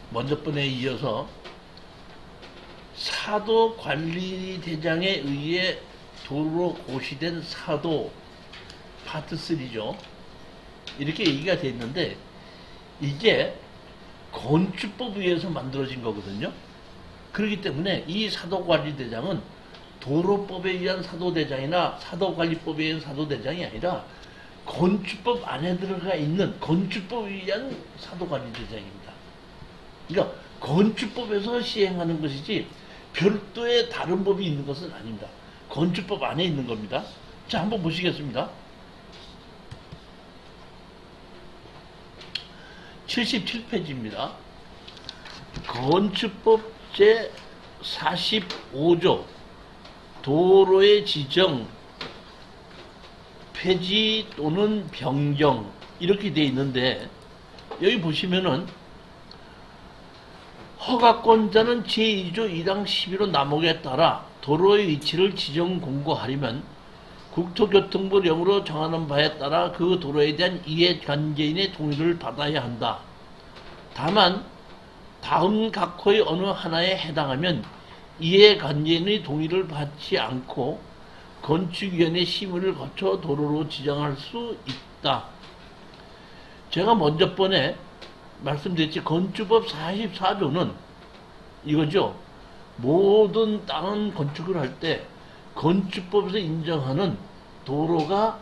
먼저 번에 이어서 사도관리대장에 의해 도로 고시된 사도 파트 3죠. 이렇게 얘기가 돼 있는데 이게 건축법에 의해서 만들어진 거거든요. 그렇기 때문에 이 사도관리대장은 도로법에 의한 사도대장이나 사도관리법에 의한 사도대장이 아니라 건축법 안에 들어가 있는 건축법에 의한 사도관리대장입니다. 그러니까 건축법에서 시행하는 것이지 별도의 다른 법이 있는 것은 아닙니다. 건축법 안에 있는 겁니다. 자, 한번 보시겠습니다. 77페이지입니다. 건축법 제 45조 도로의 지정, 폐지 또는 변경 이렇게 되어 있는데 여기 보시면은 허가권자는 제2조 1항 11호 남목에 따라 도로의 위치를 지정 공고하려면 국토교통부령으로 정하는 바에 따라 그 도로에 대한 이해관계인의 동의를 받아야 한다. 다만 다음 각호의 어느 하나에 해당하면 이해관계인의 동의를 받지 않고 건축위원회 심의를 거쳐 도로로 지정할 수 있다. 제가 먼저 번에 말씀드렸지 건축법 44조는 이거죠. 모든 땅은 건축을 할 때 건축법에서 인정하는 도로가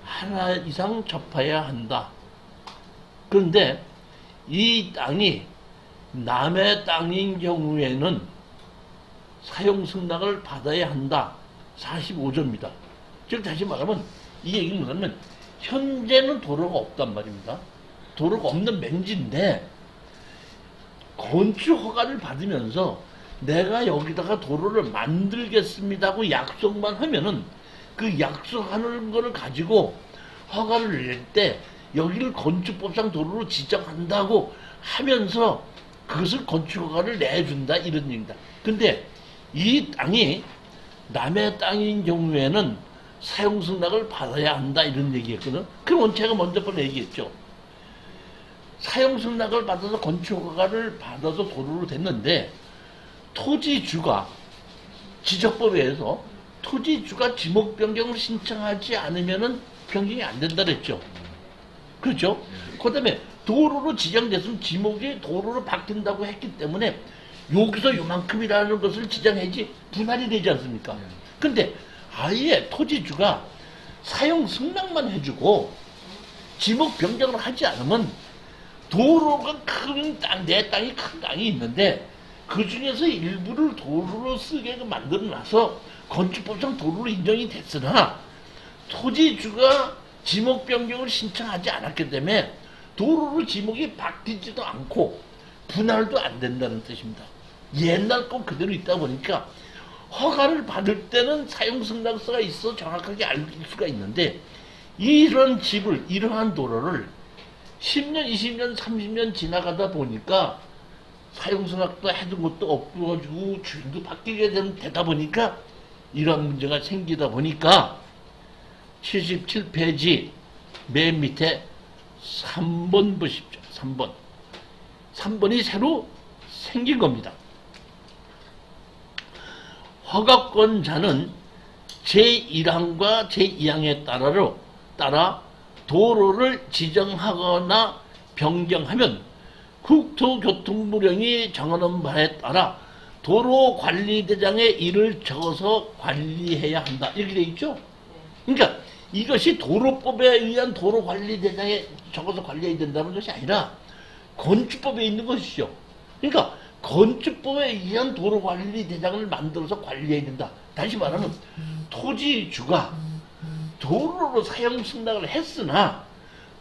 하나 이상 접해야 한다. 그런데 이 땅이 남의 땅인 경우에는 사용 승낙을 받아야 한다. 45조입니다. 즉 다시 말하면 이 얘기는 뭐냐면 현재는 도로가 없단 말입니다. 도로가 없는 맹지인데 건축 허가를 받으면서 내가 여기다가 도로를 만들겠습니다고 약속만 하면은 그 약속하는 거를 가지고 허가를 낼 때 여기를 건축법상 도로로 지정한다고 하면서 그것을 건축 허가를 내준다 이런 얘기입니다. 근데 이 땅이 남의 땅인 경우에는 사용 승낙을 받아야 한다 이런 얘기했거든. 그럼 제가 먼저 번에 얘기했죠. 사용 승낙을 받아서 건축 허가를 받아서 도로로 됐는데 토지주가 지적법에 의해서 토지주가 지목 변경을 신청하지 않으면은 변경이 안 된다 그랬죠. 그렇죠? 그 다음에 도로로 지정됐으면 지목이 도로로 바뀐다고 했기 때문에 여기서 요만큼이라는 것을 지정해야지 분할이 되지 않습니까? 근데 아예 토지주가 사용 승낙만 해주고 지목 변경을 하지 않으면 도로가 큰 땅, 내 땅이 큰 땅이 있는데 그 중에서 일부를 도로로 쓰게 만들어놔서 건축법상 도로로 인정이 됐으나 토지주가 지목 변경을 신청하지 않았기 때문에 도로로 지목이 바뀌지도 않고 분할도 안 된다는 뜻입니다. 옛날 거 그대로 있다 보니까 허가를 받을 때는 사용 승낙서가 있어 정확하게 알 수가 있는데 이런 집을 이러한 도로를 10년, 20년, 30년 지나가다 보니까 사용승낙도 해둔 것도 없어지고 주인도 바뀌게 되다 보니까 이런 문제가 생기다 보니까 77페이지 맨 밑에 3번 보십시오. 3번. 3번이 새로 생긴 겁니다. 허가권자는 제1항과 제2항에 따라 도로를 지정하거나 변경하면 국토교통부령이 정하는 바에 따라 도로관리대장에 이를 적어서 관리해야 한다. 이렇게 되어 있죠? 그러니까 이것이 도로법에 의한 도로관리대장에 적어서 관리해야 된다는 것이 아니라 건축법에 있는 것이죠. 그러니까 건축법에 의한 도로관리대장을 만들어서 관리해야 된다. 다시 말하면 토지주가 도로로 사용 승낙을 했으나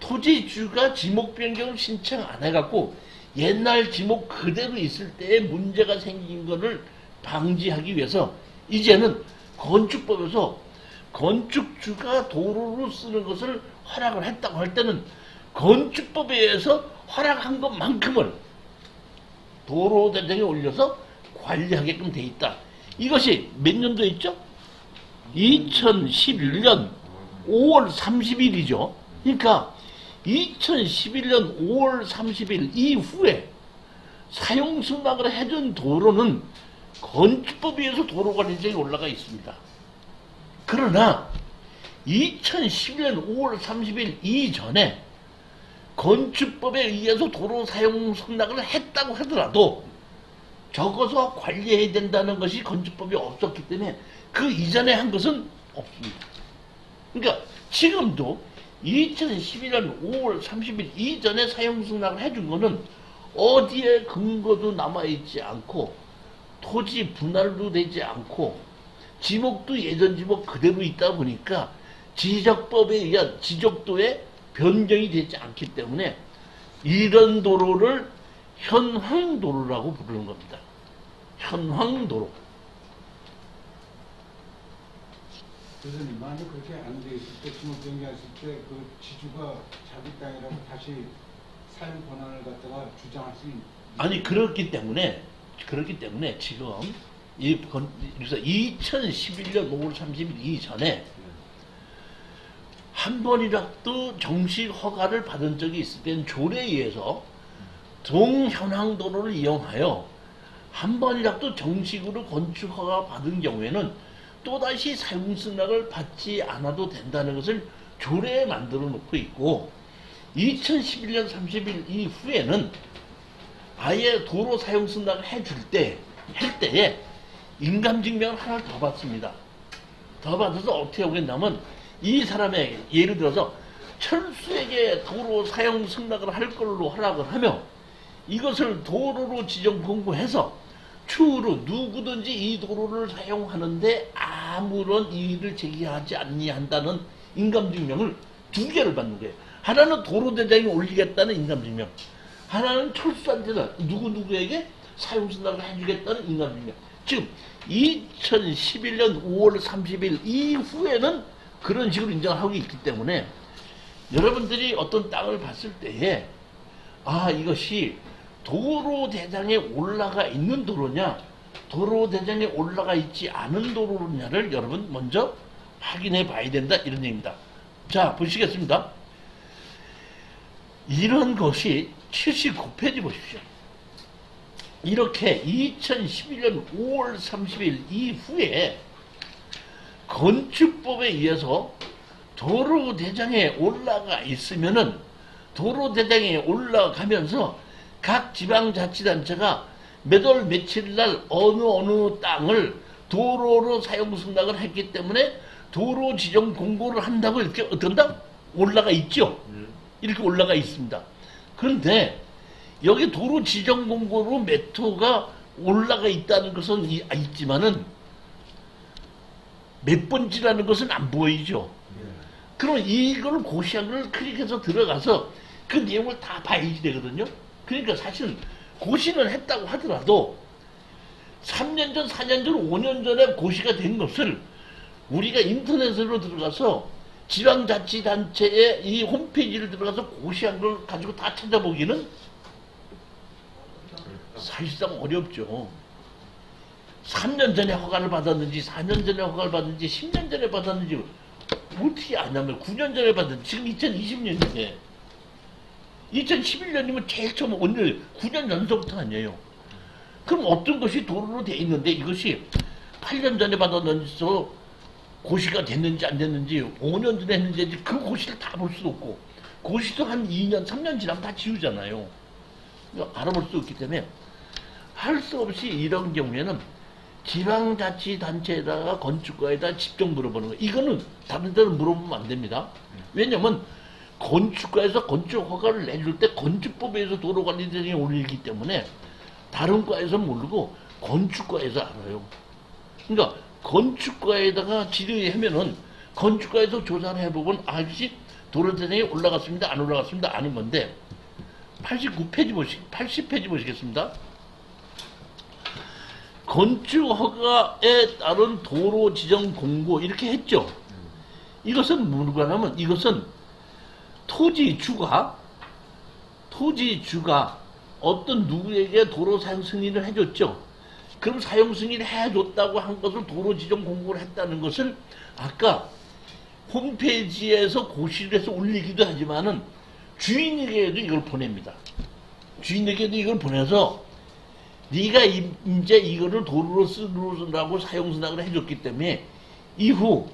토지주가 지목 변경을 신청 안 해갖고 옛날 지목 그대로 있을 때에 문제가 생긴 것을 방지하기 위해서 이제는 건축법에서 건축주가 도로로 쓰는 것을 허락을 했다고 할 때는 건축법에 의해서 허락한 것만큼을 도로대장에 올려서 관리하게끔 돼 있다. 이것이 몇 년도에 있죠? 2011년 5월 30일이죠. 그러니까 2011년 5월 30일 이후에 사용 승낙을 해준 도로는 건축법에 의해서 도로관리청이 올라가 있습니다. 그러나 2011년 5월 30일 이전에 건축법에 의해서 도로 사용 승낙을 했다고 하더라도 적어서 관리해야 된다는 것이 건축법이 없었기 때문에 그 이전에 한 것은 없습니다. 그러니까 지금도 2011년 5월 30일 이전에 사용 승낙을 해준 거는 어디에 근거도 남아있지 않고 토지 분할도 되지 않고 지목도 예전 지목 그대로 있다 보니까 지적법에 의한 지적도에 변경이 되지 않기 때문에 이런 도로를 현황도로라고 부르는 겁니다. 현황도로. 교수님, 만약 그렇게 안 돼 있을 때, 지목 변경했을 때 그 지주가 자기 땅이라고 다시 사용 권한을 갖다가 주장할 수 있는. 아니 그렇기 때문에 지금 그래서 2011년 5월 30일 이전에 한 번이라도 정식 허가를 받은 적이 있을 때는 조례에 의해서 동현황도로를 이용하여 한 번이라도 정식으로 건축 허가 받은 경우에는 또다시 사용 승낙을 받지 않아도 된다는 것을 조례에 만들어 놓고 있고 2011년 30일 이후에는 아예 도로 사용 승낙을 할 때에 인감증명을 하나를 더 받습니다. 더 받아서 어떻게 하겠냐면 이 사람의 예를 들어서 철수에게 도로 사용 승낙을 할 걸로 허락을 하며 이것을 도로로 지정 공고해서 추후로 누구든지 이 도로를 사용하는데 아무런 이의를 제기하지 아니한다는 인감증명을 두 개를 받는 거예요. 하나는 도로대장이 올리겠다는 인감증명, 하나는 철수한테는 누구누구에게 사용승낙을 해주겠다는 인감증명. 지금 2011년 5월 30일 이후에는 그런 식으로 인정을 하고 있기 때문에 여러분들이 어떤 땅을 봤을 때에 이것이 도로대장에 올라가 있는 도로냐 도로대장에 올라가 있지 않은 도로냐를 여러분 먼저 확인해 봐야 된다, 이런 얘기입니다. 자, 보시겠습니다. 이런 것이 79페이지 보십시오. 이렇게 2011년 5월 30일 이후에 건축법에 의해서 도로대장에 올라가 있으면은 도로대장에 올라가면서 각 지방자치단체가 몇 월 며칠 날 어느 땅을 도로로 사용 승낙을 했기 때문에 도로 지정 공고를 한다고 이렇게 어떤다? 올라가 있죠. 이렇게 올라가 있습니다. 그런데 여기 도로 지정 공고로 몇 호가 올라가 있다는 것은 있지만은 몇 번지라는 것은 안 보이죠. 그럼 이걸 고시학을 클릭해서 들어가서 그 내용을 다 봐야지 되거든요. 그러니까 사실은 고시는 했다고 하더라도 3년 전, 4년 전, 5년 전에 고시가 된 것을 우리가 인터넷으로 들어가서 지방자치단체의 이 홈페이지를 들어가서 고시한 걸 가지고 다 찾아보기는 사실상 어렵죠. 3년 전에 허가를 받았는지 4년 전에 허가를 받았는지 10년 전에 받았는지 어떻게 아냐면 9년 전에 받았는지 지금 2020년인데 2011년이면 제일 처음 오늘 9년 연속부터 아니에요. 그럼 어떤 것이 도로로 돼 있는데 이것이 8년 전에 받았는지 고시가 됐는지 안 됐는지 5년 전에 했는지 그 고시를 다 볼 수도 없고 고시도 한 2년 3년 지나면 다 지우잖아요. 알아볼 수 없기 때문에 할 수 없이 이런 경우에는 지방자치단체에다가 건축가에다 직접 물어보는 거예요. 이거는 다른 데는 물어보면 안 됩니다. 왜냐면 건축가에서 건축 허가를 내줄 때 건축법에 의해서 도로관리대장에 올리기 때문에 다른 과에서 모르고 건축과에서 알아요. 그러니까 건축과에다가 질의하면은 건축과에서 조사를 해보면 아저씨 도로대장에 올라갔습니다, 안 올라갔습니다, 아는 건데 80페이지 보시겠습니다. 건축허가에 따른 도로 지정 공고 이렇게 했죠. 이것은 뭐냐면 이것은 토지주가 어떤 누구에게 도로 사용 승인을 해줬죠. 그럼 사용 승인을 해줬다고 한 것을 도로 지정 공고를 했다는 것을 아까 홈페이지에서 고시를 해서 올리기도 하지만은 주인에게도 이걸 보냅니다. 주인에게도 이걸 보내서 네가 이제 이거를 도로로 쓰라고 사용승낙을 해줬기 때문에 이후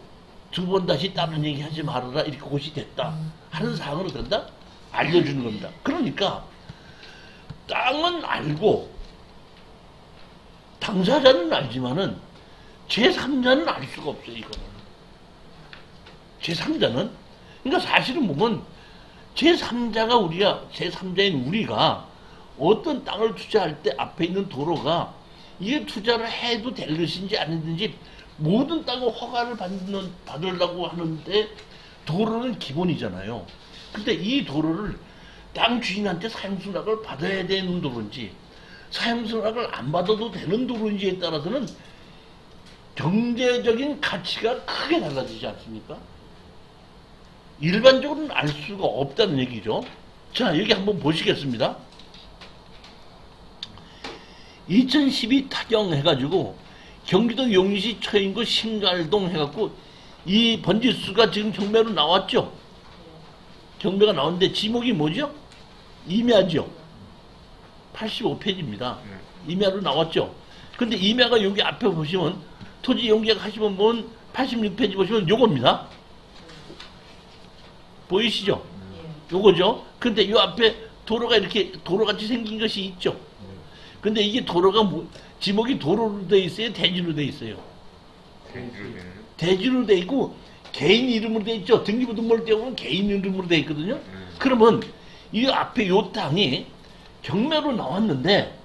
두 번 다시 다른 얘기 하지 말아라 이렇게 곳이 됐다 하는 사항으로 된다 알려주는 겁니다. 그러니까 땅은 알고 당사자는 알지만은 제3자는 알 수가 없어요. 이거는 제3자는 그러니까 사실은 보면 제3자가 우리가 제3자인 우리가 어떤 땅을 투자할 때 앞에 있는 도로가 이게 투자를 해도 될 것인지 아니든지 모든 땅을 허가를 받으려고 하는데 도로는 기본이잖아요. 근데 이 도로를 땅 주인한테 사용승낙을 받아야 되는 도로인지 사용승낙을 안 받아도 되는 도로인지에 따라서는 경제적인 가치가 크게 달라지지 않습니까? 일반적으로는 알 수가 없다는 얘기죠. 자, 여기 한번 보시겠습니다. 2012 타경 해가지고 경기도 용인시 처인구 신갈동 해갖고 이 번지수가 지금 경매로 나왔죠. 경매가 나왔는데 지목이 뭐죠? 임야죠. 85페이지입니다. 임야로 나왔죠. 근데 임야가 여기 앞에 보시면 토지 용계약 하시면 보면 86페이지 보시면 요겁니다. 보이시죠? 요거죠. 근데 요 앞에 도로가 이렇게 도로같이 생긴 것이 있죠. 근데 이게 도로가 지목이 도로로 돼 있어요? 대지로 돼 있어요? 대지로 돼 있고 개인 이름으로 돼 있죠. 등기부등본을 떼보면 개인 이름으로 돼 있거든요. 그러면 이 앞에 요 땅이 경매로 나왔는데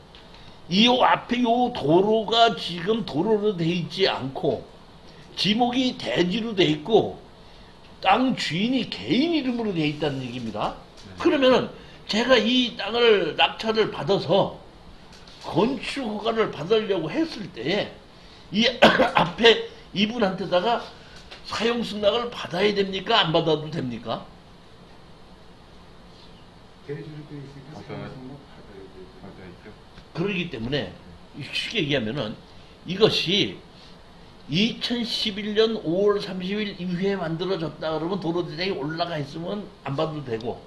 이 앞에 요 도로가 지금 도로로 돼 있지 않고 지목이 대지로 돼 있고 땅 주인이 개인 이름으로 돼 있다는 얘기입니다. 그러면은 제가 이 땅을 낙찰을 받아서 건축 허가를 받으려고 했을 때에 이 앞에 이분한테다가 사용승낙을 받아야 됩니까? 안 받아도 됩니까? 대주로 돼 있으니까 사용승낙 받아야죠. 그러기 때문에 쉽게 얘기하면은 이것이 2011년 5월 30일 이후에 만들어졌다 그러면 도로대장이 올라가 있으면 안 받아도 되고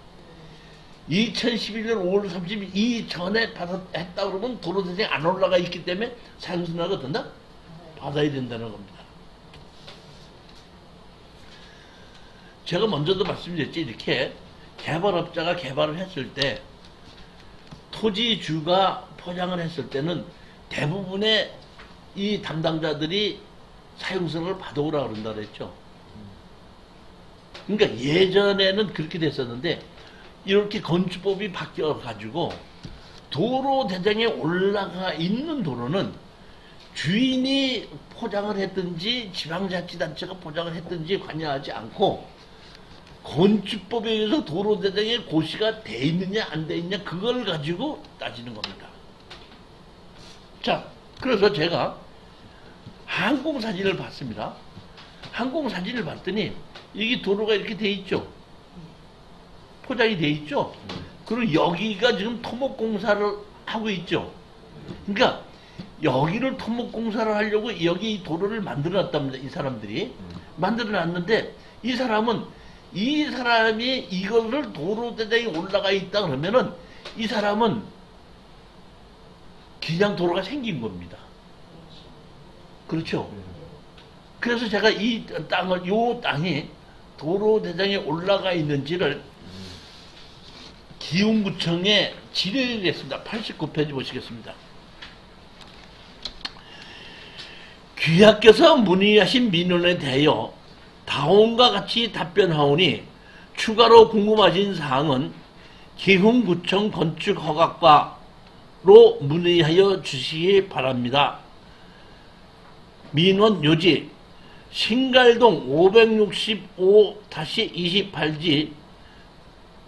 2011년 5월 30일 이전에 했다 그러면 도로대장이 안 올라가 있기 때문에 사용승낙을 된다? 받아야 된다는 겁니다. 제가 먼저도 말씀드렸지 이렇게 개발업자가 개발을 했을 때 토지주가 포장을 했을 때는 대부분의 이 담당자들이 사용승낙을 받아오라 그런다 그랬죠. 그러니까 예전에는 그렇게 됐었는데 이렇게 건축법이 바뀌어 가지고 도로 대장에 올라가 있는 도로는 주인이 포장을 했든지 지방자치단체가 포장을 했든지 관여하지 않고 건축법에 의해서 도로 대장에 고시가 돼 있느냐 안 돼 있느냐 그걸 가지고 따지는 겁니다. 자, 그래서 제가 항공사진을 봤습니다. 항공사진을 봤더니 여기 도로가 이렇게 돼 있죠. 포장이 돼 있죠. 그리고 여기가 지금 토목공사를 하고 있죠. 그러니까 여기를 토목공사를 하려고 여기 도로를 만들어 놨답니다. 이 사람들이 만들어 놨는데 이 사람이 이거를 도로대장에 올라가 있다 그러면은 이 사람은 그냥 도로가 생긴 겁니다. 그렇죠? 그래서 제가 이 땅을, 요 땅이 도로대장에 올라가 있는지를 기흥구청에 질의를 했습니다. 89페이지 보시겠습니다. 귀하께서 문의하신 민원에 대하여 다음과 같이 답변하오니 추가로 궁금하신 사항은 기흥구청 건축허가과로 문의하여 주시기 바랍니다. 민원 요지 신갈동 565-28지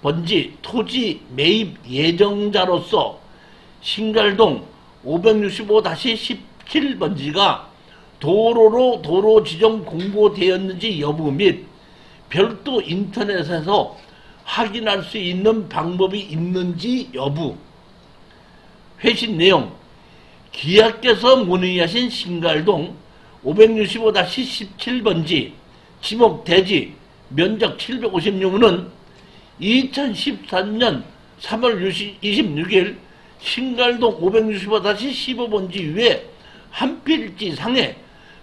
번지 토지 매입 예정자로서 신갈동 565-17번지가 도로로 도로 지정 공고되었는지 여부 및 별도 인터넷에서 확인할 수 있는 방법이 있는지 여부. 회신 내용. 기하께서 문의하신 신갈동 565-17번지 지목 대지 면적 756은 2014년 3월 26일 신갈동 565-15번지 위에 한 필지 상에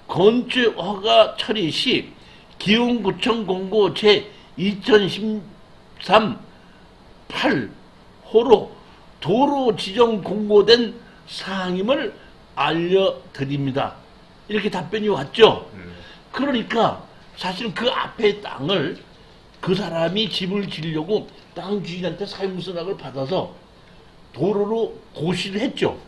건축허가 처리 시 기흥구청 공고 제 2013 8호로 도로 지정 공고된 사항임을 알려드립니다. 이렇게 답변이 왔죠. 그러니까 사실 그 앞에 땅을 그 사람이 집을 지으려고 땅 주인한테 사용승낙을 받아서 도로로 고시를 했죠.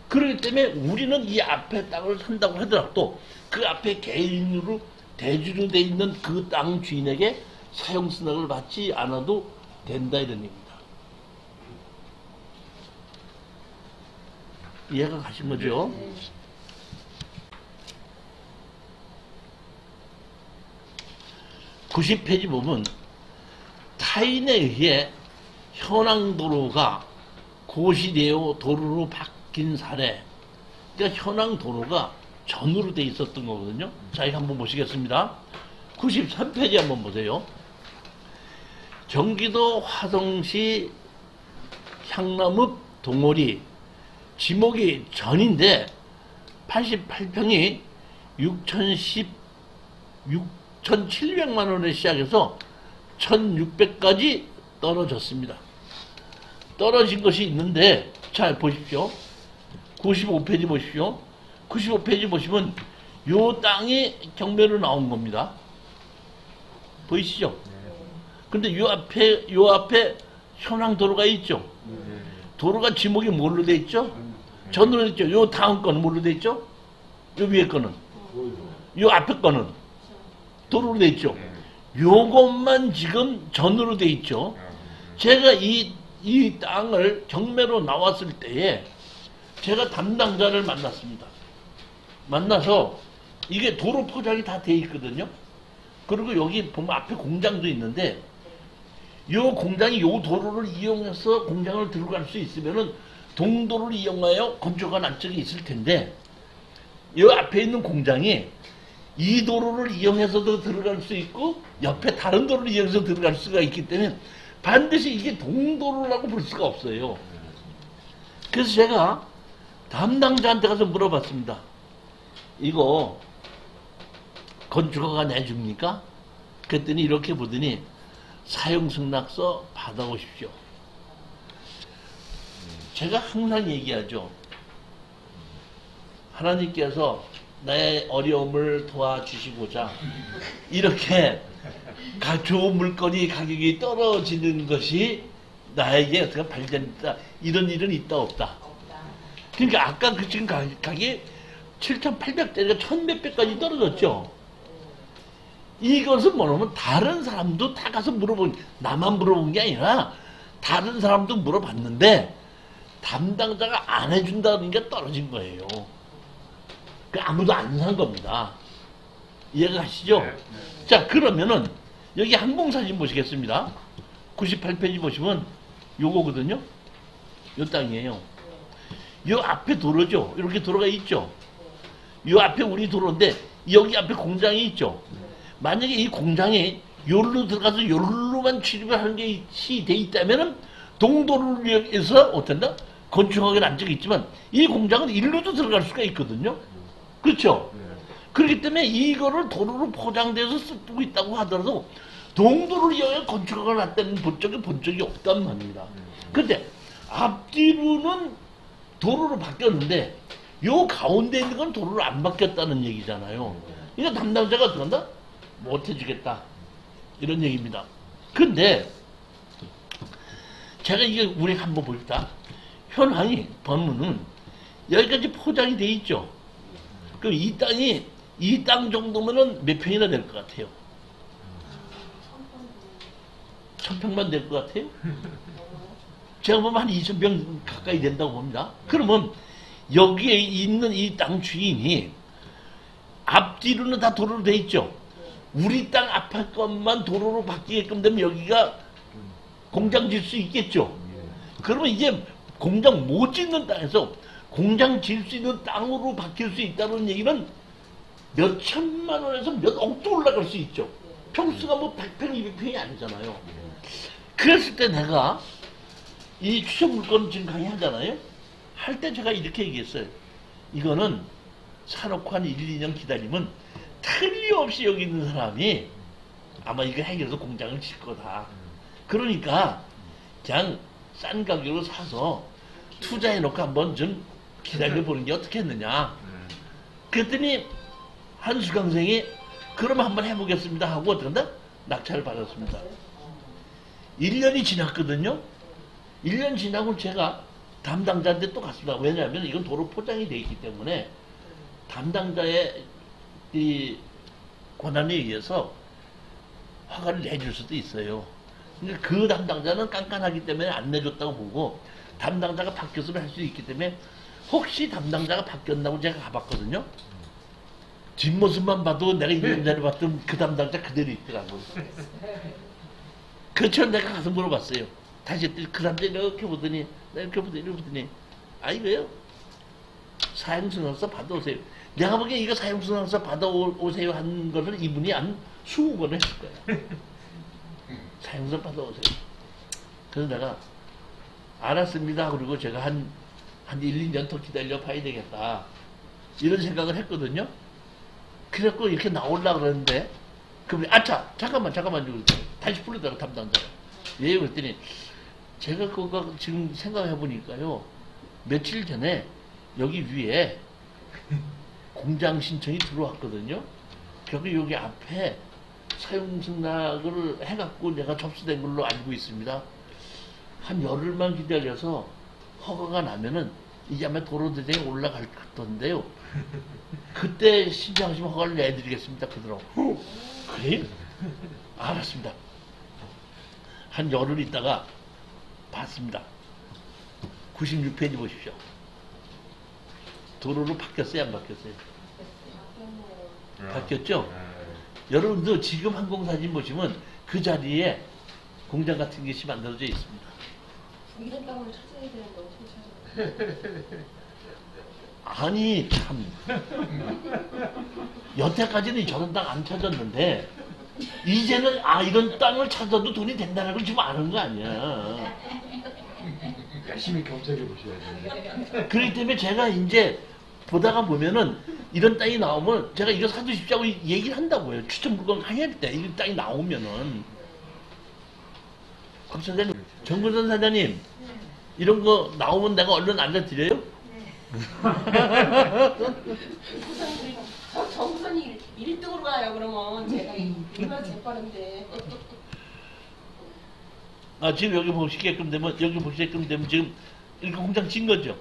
그렇기 때문에 우리는 이 앞에 땅을 산다고 하더라도 그 앞에 개인으로 대주로 돼 있는 그 땅 주인에게 사용승낙을 받지 않아도 된다 이런 얘기입니다. 이해가 가신 거죠? 90페이지 보면 타인에 의해 현황도로가 고시되어 도로로 바뀐 사례. 그러니까 현황도로가 전으로 돼 있었던 거거든요. 자, 이거 한번 보시겠습니다. 93페이지 한번 보세요. 경기도 화성시 향남읍 동호리 지목이 전인데 88평이 6,700만 원에 시작해서 1,600까지 떨어졌습니다. 떨어진 것이 있는데 잘 보십시오. 95페이지 보십시오. 95페이지 보시면 요 땅이 경매로 나온 겁니다. 보이시죠? 근데 요 앞에 현황도로가 있죠. 도로가 지목이 뭘로 돼 있죠? 전으로 돼 있죠. 요 다음 거는 뭘로 돼 있죠? 요 위에 거는. 요 앞에 거는 도로로 돼 있죠. 요것만 지금 전으로 돼 있죠. 제가 이 땅을 경매로 나왔을 때에 제가 담당자를 만났습니다. 만나서 이게 도로 포장이 다 돼 있거든요. 그리고 여기 보면 앞에 공장도 있는데 요 공장이 요 도로를 이용해서 공장을 들어갈 수 있으면은 동도를 이용하여 건축한 안쪽에 있을 텐데 요 앞에 있는 공장이 이 도로를 이용해서도 들어갈 수 있고 옆에 다른 도로를 이용해서 들어갈 수가 있기 때문에 반드시 이게 동도로라고 볼 수가 없어요. 그래서 제가 담당자한테 가서 물어봤습니다. 이거 건축허가 내줍니까? 그랬더니 이렇게 보더니 사용승낙서 받아오십시오. 제가 항상 얘기하죠. 하나님께서 나의 어려움을 도와주시고자 이렇게 좋은 물건이 가격이 떨어지는 것이 나에게 어떻게 발견했다. 이런 일은 있다 없다. 그러니까 아까 그 지금 가격이 7,800대가 1,000몇 배까지 떨어졌죠. 이것은 뭐냐면 다른 사람도 다 가서 나만 물어본 게 아니라 다른 사람도 물어봤는데 담당자가 안 해준다는 게 떨어진 거예요. 아무도 안 산 겁니다. 이해가 가시죠? 네. 자, 그러면은 여기 항공사진 보시겠습니다. 98페이지 보시면 요거거든요. 요 땅이에요. 요 앞에 도로죠. 이렇게 도로가 있죠. 요 앞에 우리 도로인데 여기 앞에 공장이 있죠. 만약에 이 공장이 요로 들어가서 요로만 출입을 하는 게 돼 있다면은 동도를 이용해서 어떤다? 건축하게 안 적혀 있지만 이 공장은 일로도 들어갈 수가 있거든요. 그렇죠? 그렇기 때문에 이거를 도로로 포장돼서 쓰고 있다고 하더라도 동도를 이용해 건축하게 놨다는 본 적이 없단 말입니다. 그런데 앞뒤로는 도로로 바뀌었는데 요 가운데 있는 건 도로로 안 바뀌었다는 얘기잖아요. 그러니까 담당자가 어떻게 한다? 못 해주겠다. 이런 얘기입니다. 근데 제가 이게 우리 한번 봅시다. 현황이 보면은 여기까지 포장이 돼 있죠. 그럼 이 땅 정도면은 몇 평이나 될 것 같아요? 1,000평만 될 것 같아요? 제가 보면 한 2,000평 가까이 된다고 봅니다. 그러면 여기에 있는 이 땅 주인이 앞뒤로는 다 도로로 돼 있죠. 우리 땅 앞에 것만 도로로 바뀌게끔 되면 여기가 공장 질 수 있겠죠. 그러면 이제 공장 못 짓는 땅에서 공장 질 수 있는 땅으로 바뀔 수 있다는 얘기는 몇 천만 원에서 몇 억도 올라갈 수 있죠. 평수가 뭐 100평, 200평이 아니잖아요. 그랬을 때 내가 이 추천 물건 지금 강의하잖아요. 할 때 제가 이렇게 얘기했어요. 이거는 사놓고 한 1, 2년 기다리면 틀림없이 여기 있는 사람이 아마 이거 해결해서 공장을 칠 거다. 그러니까 그냥 싼 가격으로 사서 투자해놓고 한번 좀 기다려보는 게 어떻겠느냐. 그랬더니 한수강생이 그러면 한번 해보겠습니다 하고 어떡한다? 낙찰을 받았습니다. 1년이 지났거든요. 1년 지나고 제가 담당자한테 또 갔습니다. 왜냐하면 이건 도로 포장이 돼 있기 때문에 담당자의 이 권한에 의해서 허가를 내줄 수도 있어요. 근데 그 담당자는 깐깐하기 때문에 안 내줬다고 보고 담당자가 바뀌었으면 할 수 있기 때문에 혹시 담당자가 바뀌었나고 제가 가봤거든요. 뒷모습만 봐도 내가 1년 전에 봤던 그 담당자 그대로 있더라고요. 그처럼 내가 가서 물어봤어요. 다시 그 남자 이렇게 보더니 아 이거요? 사용승낙서 받아오세요. 내가 보기엔 이거 사용승낙서 받아오세요 한 거를 이분이 한 20번을 했을 거야. 사용승낙서 받아오세요. 그래서 내가 알았습니다. 그리고 제가 한 1, 2년 더 기다려 봐야 되겠다. 이런 생각을 했거든요. 그래갖고 이렇게 나오려고 그러는데 그분이 아차 잠깐만 다시 부르다가 담당자가 예 그랬더니 제가 그거 지금 생각해 보니까요 며칠 전에 여기 위에 공장 신청이 들어왔거든요. 그리고 여기 앞에 사용승낙을 해갖고 내가 접수된 걸로 알고 있습니다. 한 열흘만 기다려서 허가가 나면은 이제 아마 도로대장에 올라갈 건데요. 그때 신청하시면 허가를 내드리겠습니다. 그러더라고. 그래요? 알았습니다. 한 열흘 있다가 봤습니다. 96페이지 보십시오. 도로로 바뀌었어요? 안 바뀌었어요? 바뀌었죠? 여러분도 지금 항공사진 보시면 그 자리에 공장 같은 것이 만들어져 있습니다. 이런 땅을 찾아야 되는데 어떻게 찾아요? 아니 참 여태까지는 저런 땅 안 찾았는데 이제는 아 이런 땅을 찾아도 돈이 된다는 걸 지금 아는 거 아니야. 열심히 검색해 보셔야죠. 그렇기 때문에 제가 이제 보다가 보면은 이런 땅이 나오면 제가 이거 사두십시오 얘기를 한다고요. 추천 물건 강의할 때 이런 땅이 나오면은 곽 사장님, 정근선 사장님 이런 거 나오면 내가 얼른 알려드려요? 저 정선이 1등으로 가요. 그러면 제가 얼마나 재빠른데. 아 지금 여기 보시게끔 되면 지금 이렇게 공장 진 거죠.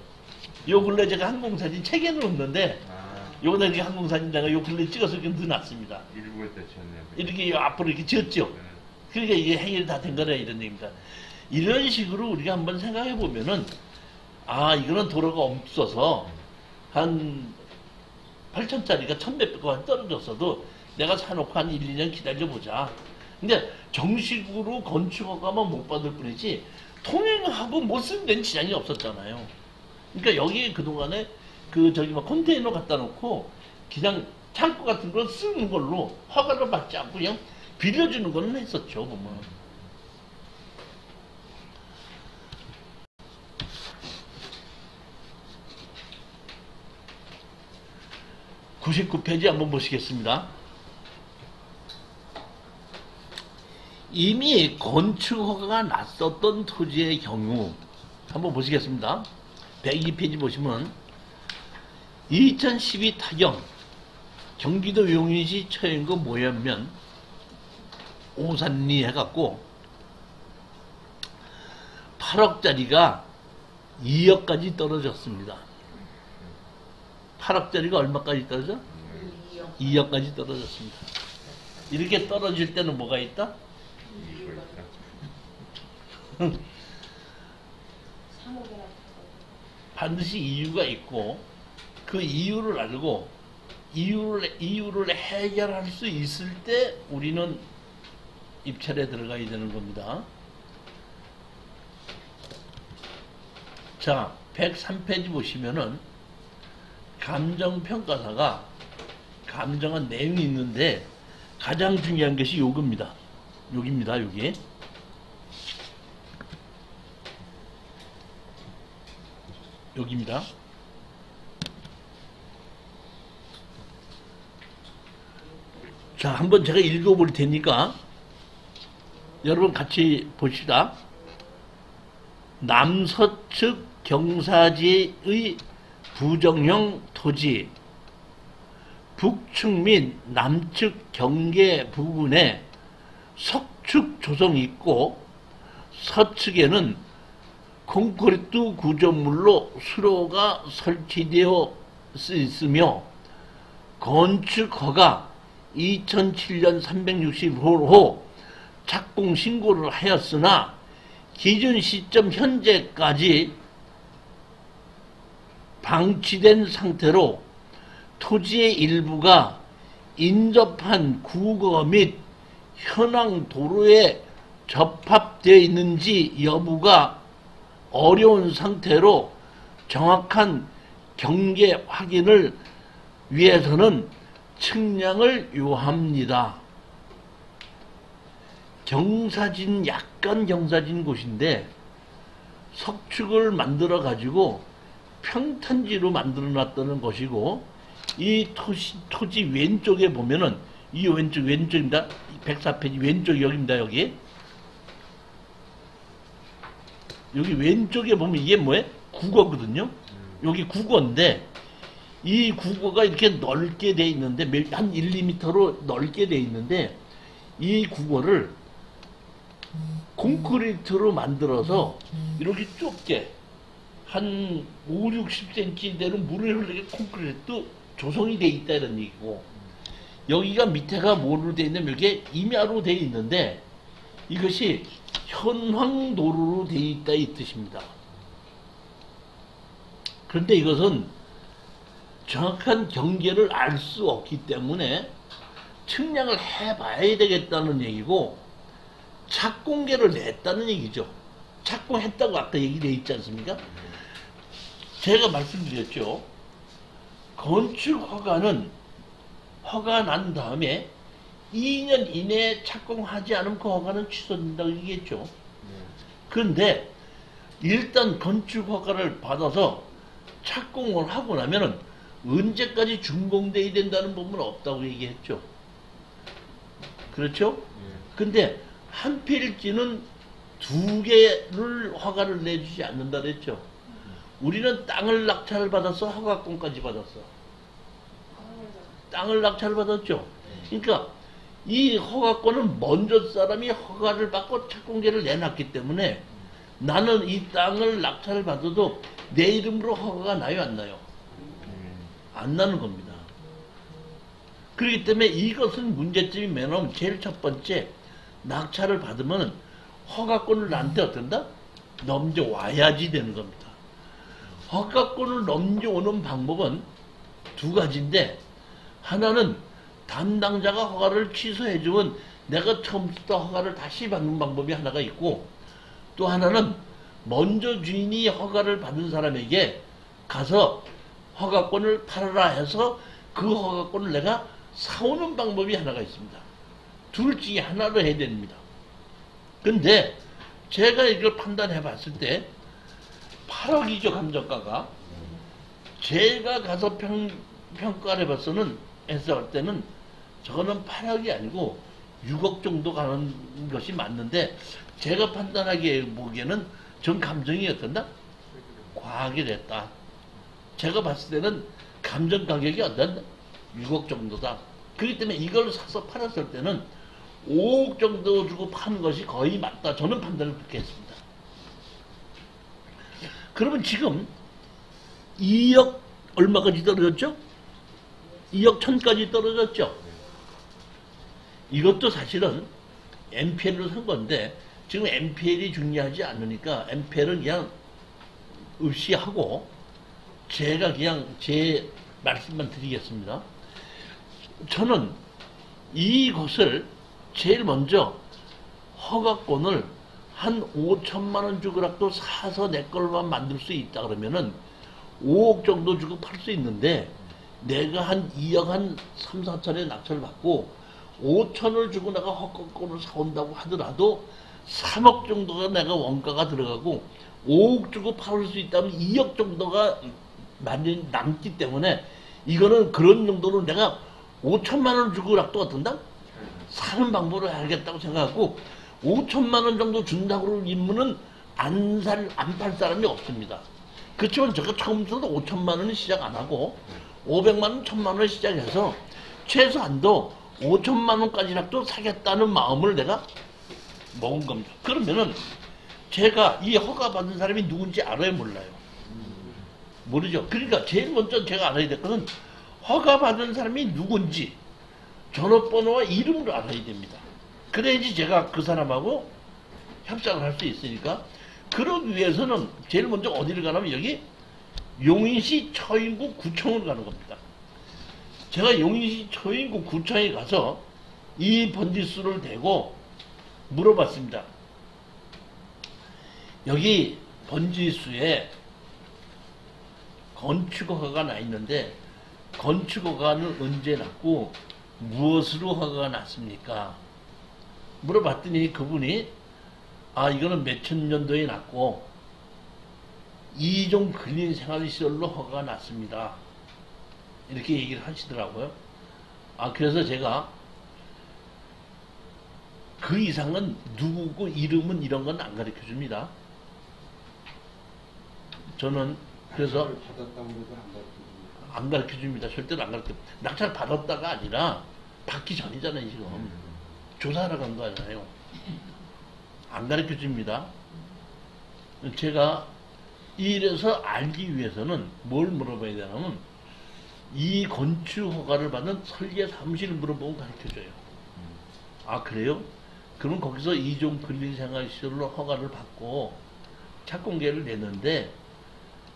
요 근래 제가 항공사진 책에 넣었는데 요거는 이렇게 항공사진 내가 요 근래 찍어서 이렇게 넣어놨습니다. 일부러 때 지었네요. 이렇게 앞으로 이렇게 지었죠. 그러니까 이게 해결이 다 된 거라 이런 얘기입니다. 이런 식으로 우리가 한번 생각해 보면은 아 이거는 도로가 없어서 한 8천짜리가 1,100원 떨어졌어도 내가 사놓고 한 1, 2년 기다려보자. 근데 정식으로 건축허가만 못 받을 뿐이지 통행하고 못 쓰는 데는 지장이 없었잖아요. 그러니까 여기 그동안에 컨테이너 갖다 놓고 그냥 창고 같은 거 쓰는 걸로 허가를 받지 않고 그냥 빌려주는 거는 했었죠, 보면. 99페이지 한번 보시겠습니다. 이미 건축 허가가 났었던 토지의 경우 한번 보시겠습니다. 102페이지 보시면 2012 타경 경기도 용인시 처인구 모현면 오산리 해갖고 8억짜리가 2억까지 떨어졌습니다. 8억짜리가 얼마까지 떨어져? 2억까지 떨어졌습니다. 이렇게 떨어질 때는 뭐가 있다? 반드시 이유가 있고 그 이유를 알고 이유를 해결할 수 있을 때 우리는 입찰에 들어가야 되는 겁니다. 자, 103페이지 보시면은 감정평가사가 감정한 내용이 있는데 가장 중요한 것이 요겁니다. 여기입니다. 여기 여기입니다. 자, 한번 제가 읽어볼 테니까 여러분 같이 봅시다. 남서측 경사지의 부정형 토지, 북측 및 남측 경계 부분에 석축 조성이 있고 서측에는 콘크리트 구조물로 수로가 설치되어 있으며 건축 허가 2007년 365호 착공 신고를 하였으나 기준 시점 현재까지 방치된 상태로 토지의 일부가 인접한 국어 및 현황 도로에 접합되어 있는지 여부가 어려운 상태로 정확한 경계 확인을 위해서는 측량을 요합니다. 경사진, 약간 경사진 곳인데 석축을 만들어 가지고 평탄지로 만들어 놨다는 것이고, 이 토지 왼쪽에 보면은 이 왼쪽입니다. 104페이지 왼쪽 여기입니다. 여기 왼쪽에 보면 이게 뭐예요? 국어거든요. 여기 국어인데 이 국어가 이렇게 넓게 돼 있는데 한 1, 2m로 넓게 돼 있는데 이 국어를 콘크리트로 만들어서 이렇게 좁게 한 5, 60cm 되는 물을 흐르게 콘크리트 조성이 돼 있다 이런 얘기고, 여기가 밑에가 뭐로 돼 있냐면 이렇게 임야로 돼 있는데 이것이 현황도로로 돼 있다 이 뜻입니다. 그런데 이것은 정확한 경계를 알 수 없기 때문에 측량을 해봐야 되겠다는 얘기고, 착공계를 냈다는 얘기죠. 착공했다고 아까 얘기돼 있지 않습니까? 제가 말씀드렸죠. 건축 허가는 허가 난 다음에 2년 이내에 착공하지 않으면 그 허가는 취소된다고 얘기했죠. 그런데 일단 건축 허가를 받아서 착공을 하고 나면은 언제까지 준공돼야 된다는 부분은 없다고 얘기했죠. 그렇죠? 근데 한필지는 2개를 허가를 내주지 않는다 그랬죠. 우리는 땅을 낙찰을 받았어, 허가권까지 받았어. 땅을 낙찰을 받았죠. 그러니까 이 허가권은 먼저 사람이 허가를 받고 착공계를 내놨기 때문에 나는 이 땅을 낙찰을 받아도 내 이름으로 허가가 나요, 안 나요? 안 나는 겁니다. 그렇기 때문에 이것은 문제점이 뭐냐면 제일 첫 번째, 낙찰을 받으면 허가권을 나한테 어떤다? 넘겨와야지 되는 겁니다. 허가권을 넘겨오는 방법은 2가지인데, 하나는 담당자가 허가를 취소해주면 내가 처음부터 허가를 다시 받는 방법이 하나가 있고, 또 하나는 먼저 주인이 허가를 받은 사람에게 가서 허가권을 팔아라 해서 그 허가권을 내가 사오는 방법이 하나가 있습니다. 둘 중에 하나를 해야 됩니다. 근데 제가 이걸 판단해 봤을 때 8억이죠, 감정가가. 제가 가서 평가를 해봤서는 했을 때는 저거는 8억이 아니고 6억 정도 가는 것이 맞는데, 제가 판단하기에 보기에는 전 감정이 어떤다? 과하게 됐다. 제가 봤을 때는 감정 가격이 어떤다? 6억 정도다. 그렇기 때문에 이걸 사서 팔았을 때는 5억 정도 주고 파는 것이 거의 맞다. 저는 판단을 그렇게 했습니다. 그러면 지금 2억 얼마까지 떨어졌죠? 2억 1,000까지 떨어졌죠? 이것도 사실은 MPL로 산 건데, 지금 MPL이 중요하지 않으니까 MPL은 그냥 없이 하고 제가 그냥 제 말씀만 드리겠습니다. 저는 이것을 제일 먼저 허가권을 한 5천만 원 주고라도 사서 내 걸만 만들 수 있다 그러면은 5억 정도 주고 팔 수 있는데, 내가 한 2억 한 3, 4천에 낙찰을 받고 5천을 주고 내가 허가권을 사온다고 하더라도 3억 정도가 내가 원가가 들어가고 5억 주고 팔을 수 있다면 2억 정도가 많이 남기 때문에 이거는 그런 정도로 내가 5천만 원 주고라도 어떤다? 사는 방법을 알겠다고 생각하고 5천만 원 정도 준다고 인문은 안 팔 사람이 없습니다. 그렇지만 제가 처음부터 5천만 원은 시작 안 하고 500만 원, 1000만 원을 시작해서 최소한도 5천만 원까지라도 사겠다는 마음을 내가 먹은 겁니다. 그러면은 제가 이 허가 받은 사람이 누군지 알아요, 몰라요? 모르죠. 그러니까 제일 먼저 제가 알아야 될 것은 허가 받은 사람이 누군지 전화번호와 이름을 알아야 됩니다. 그래야지 제가 그 사람하고 협상을 할 수 있으니까. 그러기 위해서는 제일 먼저 어디를 가냐면 여기 용인시 처인구 구청을 가는 겁니다. 제가 용인시 처인구 구청에 가서 이 번지수를 대고 물어봤습니다. 여기 번지수에 건축허가가 나 있는데 건축허가는 언제 났고 무엇으로 허가가 났습니까? 물어봤더니 그분이 이거는 몇천 년도에 났고 2종 근린생활시설로 허가가 났습니다. 이렇게 얘기를 하시더라고요. 그래서 제가 그 이상은 누구고 이름은 이런 건 안 가르쳐 줍니다. 저는 그래서 받았다고 해도 안 가르쳐 줍니다. 절대로 안 가르쳐. 낙찰 받았다가 아니라 받기 전이잖아요, 지금. 조사하러 간 거잖아요. 안 가르쳐 줍니다. 제가 이래서 알기 위해서는 뭘 물어봐야 되냐면 이 건축 허가를 받는 설계 사무실을 물어보면 가르쳐 줘요. 그래요? 그럼 거기서 2종 근린생활시설로 허가를 받고 착공계를 냈는데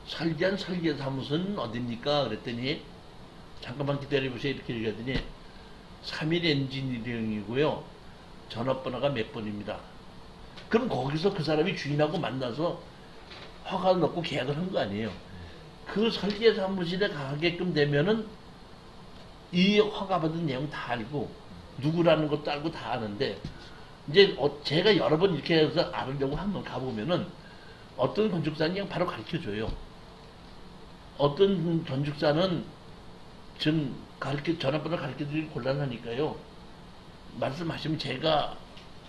설계한 설계사무소는 어딥니까? 그랬더니 잠깐만 기다려보세요. 이렇게 얘기하더니 3일 엔지니어링이고요. 전화번호가 몇 번입니다. 그럼 거기서 그 사람이 주인하고 만나서 허가를 넣고 계약을 한 거 아니에요. 그 설계사무실에 가게끔 되면은 이 허가받은 내용 다 알고 누구라는 것도 알고 다 아는데 이제 제가 여러 번 이렇게 해서 알으려고 한번 가보면은 어떤 건축사는 그냥 바로 가르쳐줘요. 어떤 건축사는 전 전화번호 가르쳐드리기 곤란하니까요. 말씀하시면 제가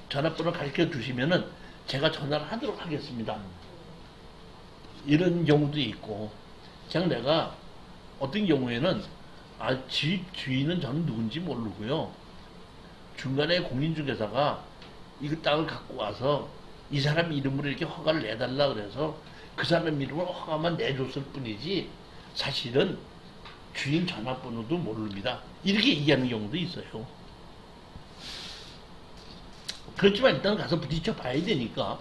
전화번호 가르쳐 주시면은 제가 전화를 하도록 하겠습니다. 이런 경우도 있고, 그냥 내가 어떤 경우에는 집 주인은 저는 누군지 모르고요. 중간에 공인중개사가 이 땅을 갖고 와서 이 사람 이름으로 이렇게 허가를 내달라 그래서 그 사람 이름으로 허가만 내줬을 뿐이지 사실은 주인 전화번호도 모릅니다. 이렇게 얘기하는 경우도 있어요. 그렇지만 일단 가서 부딪혀 봐야 되니까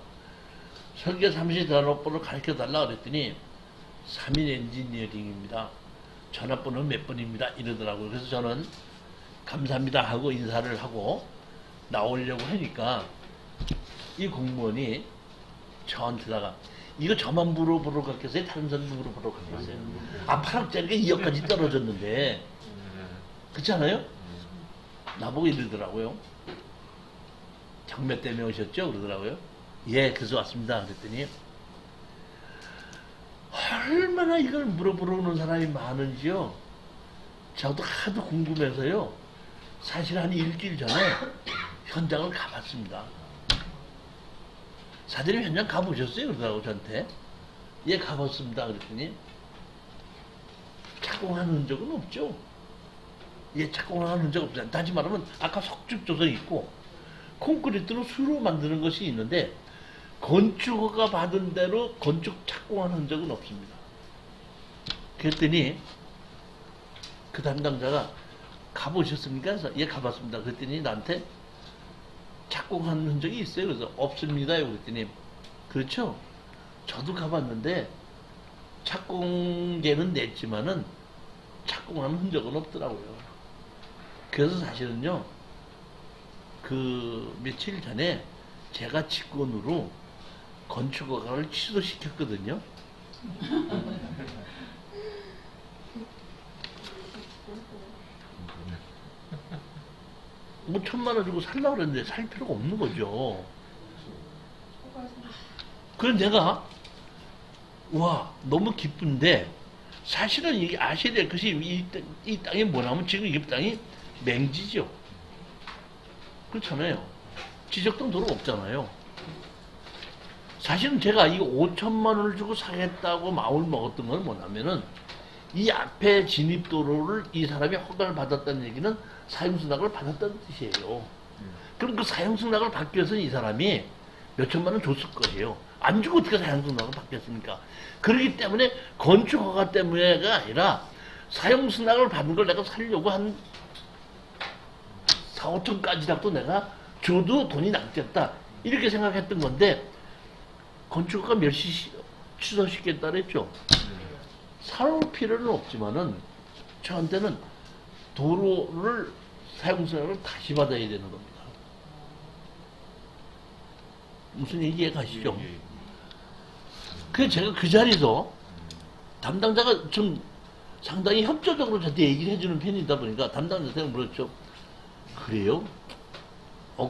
설계 사무실 전화번호 가르쳐 달라 그랬더니 3인 엔지니어링입니다. 전화번호는 몇 번입니다. 이러더라고요. 그래서 저는 감사합니다 하고 인사를 하고 나오려고 하니까 이 공무원이 저한테다가 이거 저만 물어보러 갔겠어요? 다른 사람 물어보러 갔겠어요? 8억짜리가 2억까지 떨어졌는데 그렇지 않아요? 나보고 이러더라고요. 경매 때문에 오셨죠? 그러더라고요. 예, 그래서 왔습니다. 그랬더니 얼마나 이걸 물어보러 오는 사람이 많은지요. 저도 하도 궁금해서요. 사실 한 일주일 전에 현장을 가봤습니다. 사장님 현장 가보셨어요? 그러더라고 저한테. 예, 가봤습니다. 그랬더니 착공하는 흔적은 없죠. 예, 착공하는 흔적 없어요. 다시 말하면 아까 석죽 조성 있고 콘크리트로 수로 만드는 것이 있는데 건축허가 받은 대로 건축 착공한 흔적은 없습니다. 그랬더니 그 담당자가 가보셨습니까? 그래서 예, 가봤습니다. 그랬더니 나한테 착공한 흔적이 있어요. 그래서 없습니다. 그랬더니 그렇죠. 저도 가봤는데 착공계는 냈지만은 착공한 흔적은 없더라고요. 그래서 사실은요, 그 며칠 전에 제가 직권으로 건축허가를 취소시켰거든요. 5천만 원 주고 살려고 그랬는데 살 필요가 없는 거죠. 그래서 내가 와, 너무 기쁜데, 사실은 이게 아셔야 될 것이 이 땅이 뭐냐면 지금 이 땅이 맹지죠. 그렇잖아요. 지적등 도로 없잖아요. 사실은 제가 이 5천만 원을 주고 사겠다고 마음을 먹었던 건 뭐냐면은 이 앞에 진입도로를 이 사람이 허가를 받았다는 얘기는 사용승낙을 받았다는 뜻이에요. 그럼 그 사용승낙을 받기 위해서는 이 사람이 몇 천만 원 줬을 거예요. 안 주고 어떻게 사용승낙을 받겠습니까? 그렇기 때문에 건축허가 때문에가 아니라 사용승낙을 받는 걸 내가 살려고 한 4, 5천까지라도 내가 줘도 돈이 남겠다. 이렇게 생각했던 건데 건축허가 멸시 취소시켰다 그랬죠. 사올 필요는 없지만은 저한테는 도로를 사용승낙을 다시 받아야 되는 겁니다. 무슨 얘기 이해가시죠? 그래서 제가 그 자리에서 담당자가 좀 상당히 협조적으로 저한테 얘기를 해주는 편이다 보니까 담당자한테 물었죠. 그래요?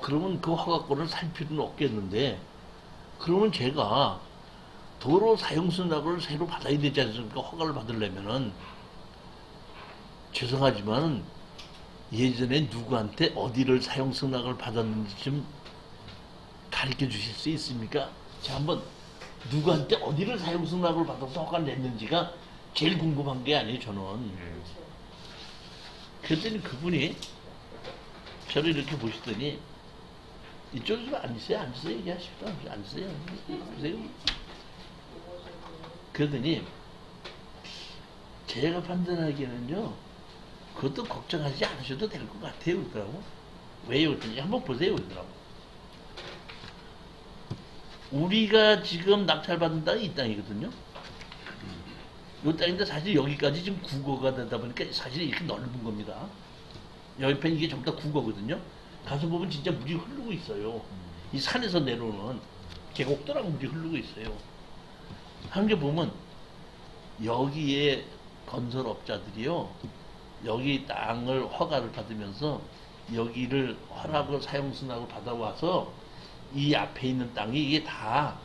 그러면 그 허가권을 살 필요는 없겠는데 그러면 제가 도로 사용승낙을 새로 받아야 되지 않습니까? 허가를 받으려면은 죄송하지만 예전에 누구한테 어디를 사용승낙을 받았는지 좀 가르쳐 주실 수 있습니까? 자, 한번 누구한테 어디를 사용승낙을 받아서 허가를 냈는지가 제일 궁금한 게 아니에요, 저는. 그랬더니 그분이 저를 이렇게 보시더니 이쪽에 좀 앉으세요, 앉으세요, 얘기하십시오. 앉으세요. 보세요. 그러더니 제가 판단하기에는요, 그것도 걱정하지 않으셔도 될 것 같아요, 그러더라고. 왜요? 그랬더니 한번 보세요, 그러더라고. 우리가 지금 낙찰받은 땅이 이 땅이거든요. 이 땅인데 사실 여기까지 지금 국어가 되다 보니까 사실 이렇게 넓은 겁니다. 옆에 이게 전부 다 국어거든요. 가서 보면 진짜 물이 흐르고 있어요. 이 산에서 내려오는 계곡들하고 물이 흐르고 있어요. 한 게 보면 여기에 건설업자들이요, 여기 땅을 허가를 받으면서 여기를 허락을 사용승낙을 받아와서 이 앞에 있는 땅이 이게 다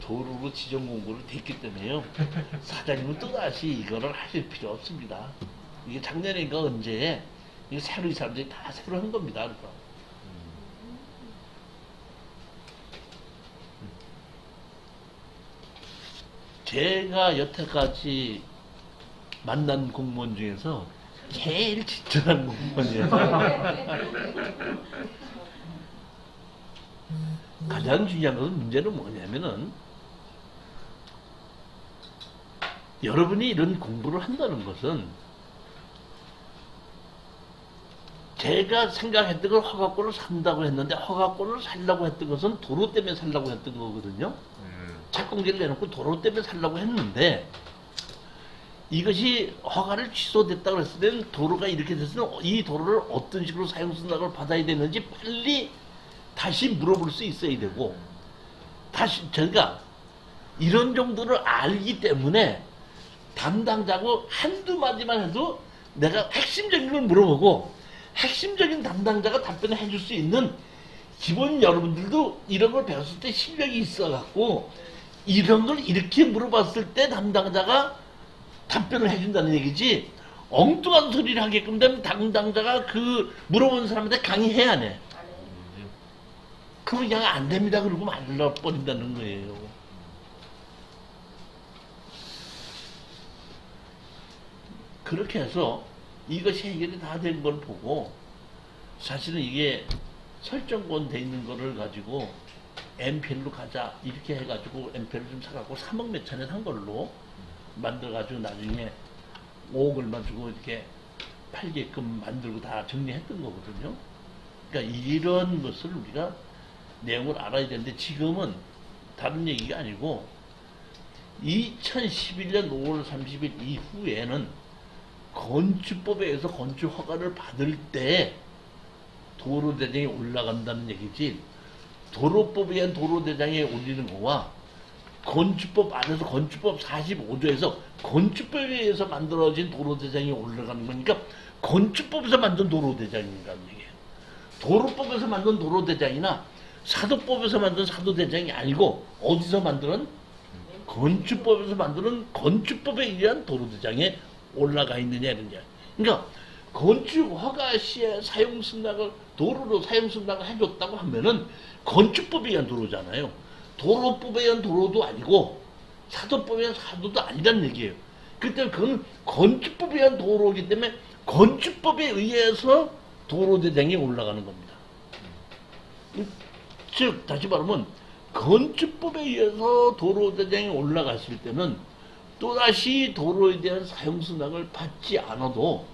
도로로 지정 공고를 됐기 때문에요. 사장님은 또다시 이거를 하실 필요 없습니다. 이게 작년인가 언제 이게 새로 이 사람들이 다 새로 한 겁니다. 그래서. 제가 여태까지 만난 공무원 중에서 제일 친절한 공무원이에요. 가장 중요한 것은 문제는 뭐냐면은 여러분이 이런 공부를 한다는 것은 제가 생각했던 걸 허가권을 산다고 했는데 허가권을 살려고 했던 것은 도로 때문에 살려고 했던 거거든요. 착공기를 내놓고 도로 때문에 살려고 했는데 이것이 허가를 취소됐다고 했을 때는 도로가 이렇게 됐으면 이 도로를 어떤 식으로 사용승낙을 받아야 되는지 빨리 다시 물어볼 수 있어야 되고 다시 저희가 이런 정도를 알기 때문에 담당자고 한두 마디만 해도 내가 핵심적인 걸 물어보고 핵심적인 담당자가 답변을 해줄 수 있는 기본 여러분들도 이런 걸 배웠을 때 실력이 있어갖고 이런 걸 이렇게 물어봤을 때 담당자가 답변을 해준다는 얘기지 엉뚱한 소리를 하게끔 되면 담당자가 그 물어본 사람한테 강의해야 해. 그럼 그냥 안 됩니다 그러고 말라버린다는 거예요. 그렇게 해서 이것이 해결이 다 된 걸 보고 사실은 이게 설정권 돼 있는 거를 가지고 MPL로 가자 이렇게 해가지고 MPL을 좀 사갖고 3억 몇 천에 산 걸로 만들어가지고 나중에 5억을만 주고 이렇게 팔게끔 만들고 다 정리했던 거거든요. 그러니까 이런 것을 우리가 내용을 알아야 되는데 지금은 다른 얘기가 아니고 2011년 5월 30일 이후에는 건축법에 의해서 건축 허가를 받을 때 도로대장이 올라간다는 얘기지 도로법에 의한 도로대장에 올리는 거와 건축법 안에서 건축법 45조에서 건축법에 의해서 만들어진 도로대장이 올라가는 거니까 건축법에서 만든 도로대장이라는 얘기예요. 도로법에서 만든 도로대장이나 사도법에서 만든 사도대장이 아니고 어디서 만드는 건축법에서 만드는 건축법에 의한 도로대장에 올라가 있느냐 이런 게. 그러니까 건축 허가 시에 사용 승낙을 도로로 사용 승낙을 해줬다고 하면은 건축법에 의한 도로잖아요. 도로법에 의한 도로도 아니고 사도법에 의한 사도도 아니란 얘기예요. 그렇기 때문에 그건 건축법에 의한 도로이기 때문에 건축법에 의해서 도로대장에 올라가는 겁니다. 즉 다시 말하면 건축법에 의해서 도로대장에 올라갔을 때는 또다시 도로에 대한 사용승낙을 받지 않아도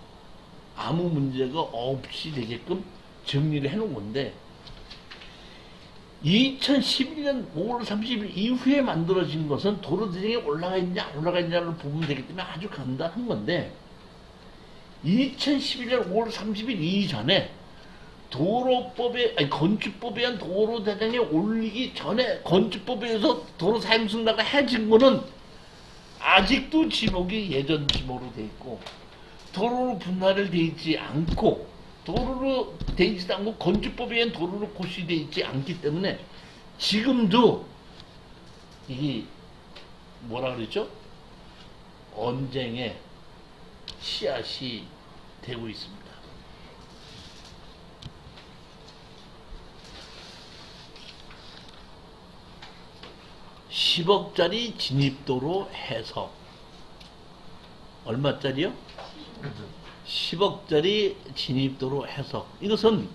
아무 문제가 없이 되게끔 정리를 해놓은 건데 2011년 5월 30일 이후에 만들어진 것은 도로대장에 올라가 있냐 안 올라가 있냐를 보면 되기 때문에 아주 간단한 건데 2011년 5월 30일 이전에 건축법에 의한 도로대장에 올리기 전에 건축법에 의해서 도로 사용승낙을 해진 거는 아직도 지목이 예전 지목으로 돼 있고 도로로 분할을 돼 있지 않고 도로로 돼 있지도 않고 건축법에 의한 도로로 고시돼 있지 않기 때문에 지금도 이게 뭐라 그랬죠? 언쟁의 씨앗이 되고 있습니다. 10억짜리 진입도로 해석. 얼마짜리요? 10억짜리 진입도로 해석. 이것은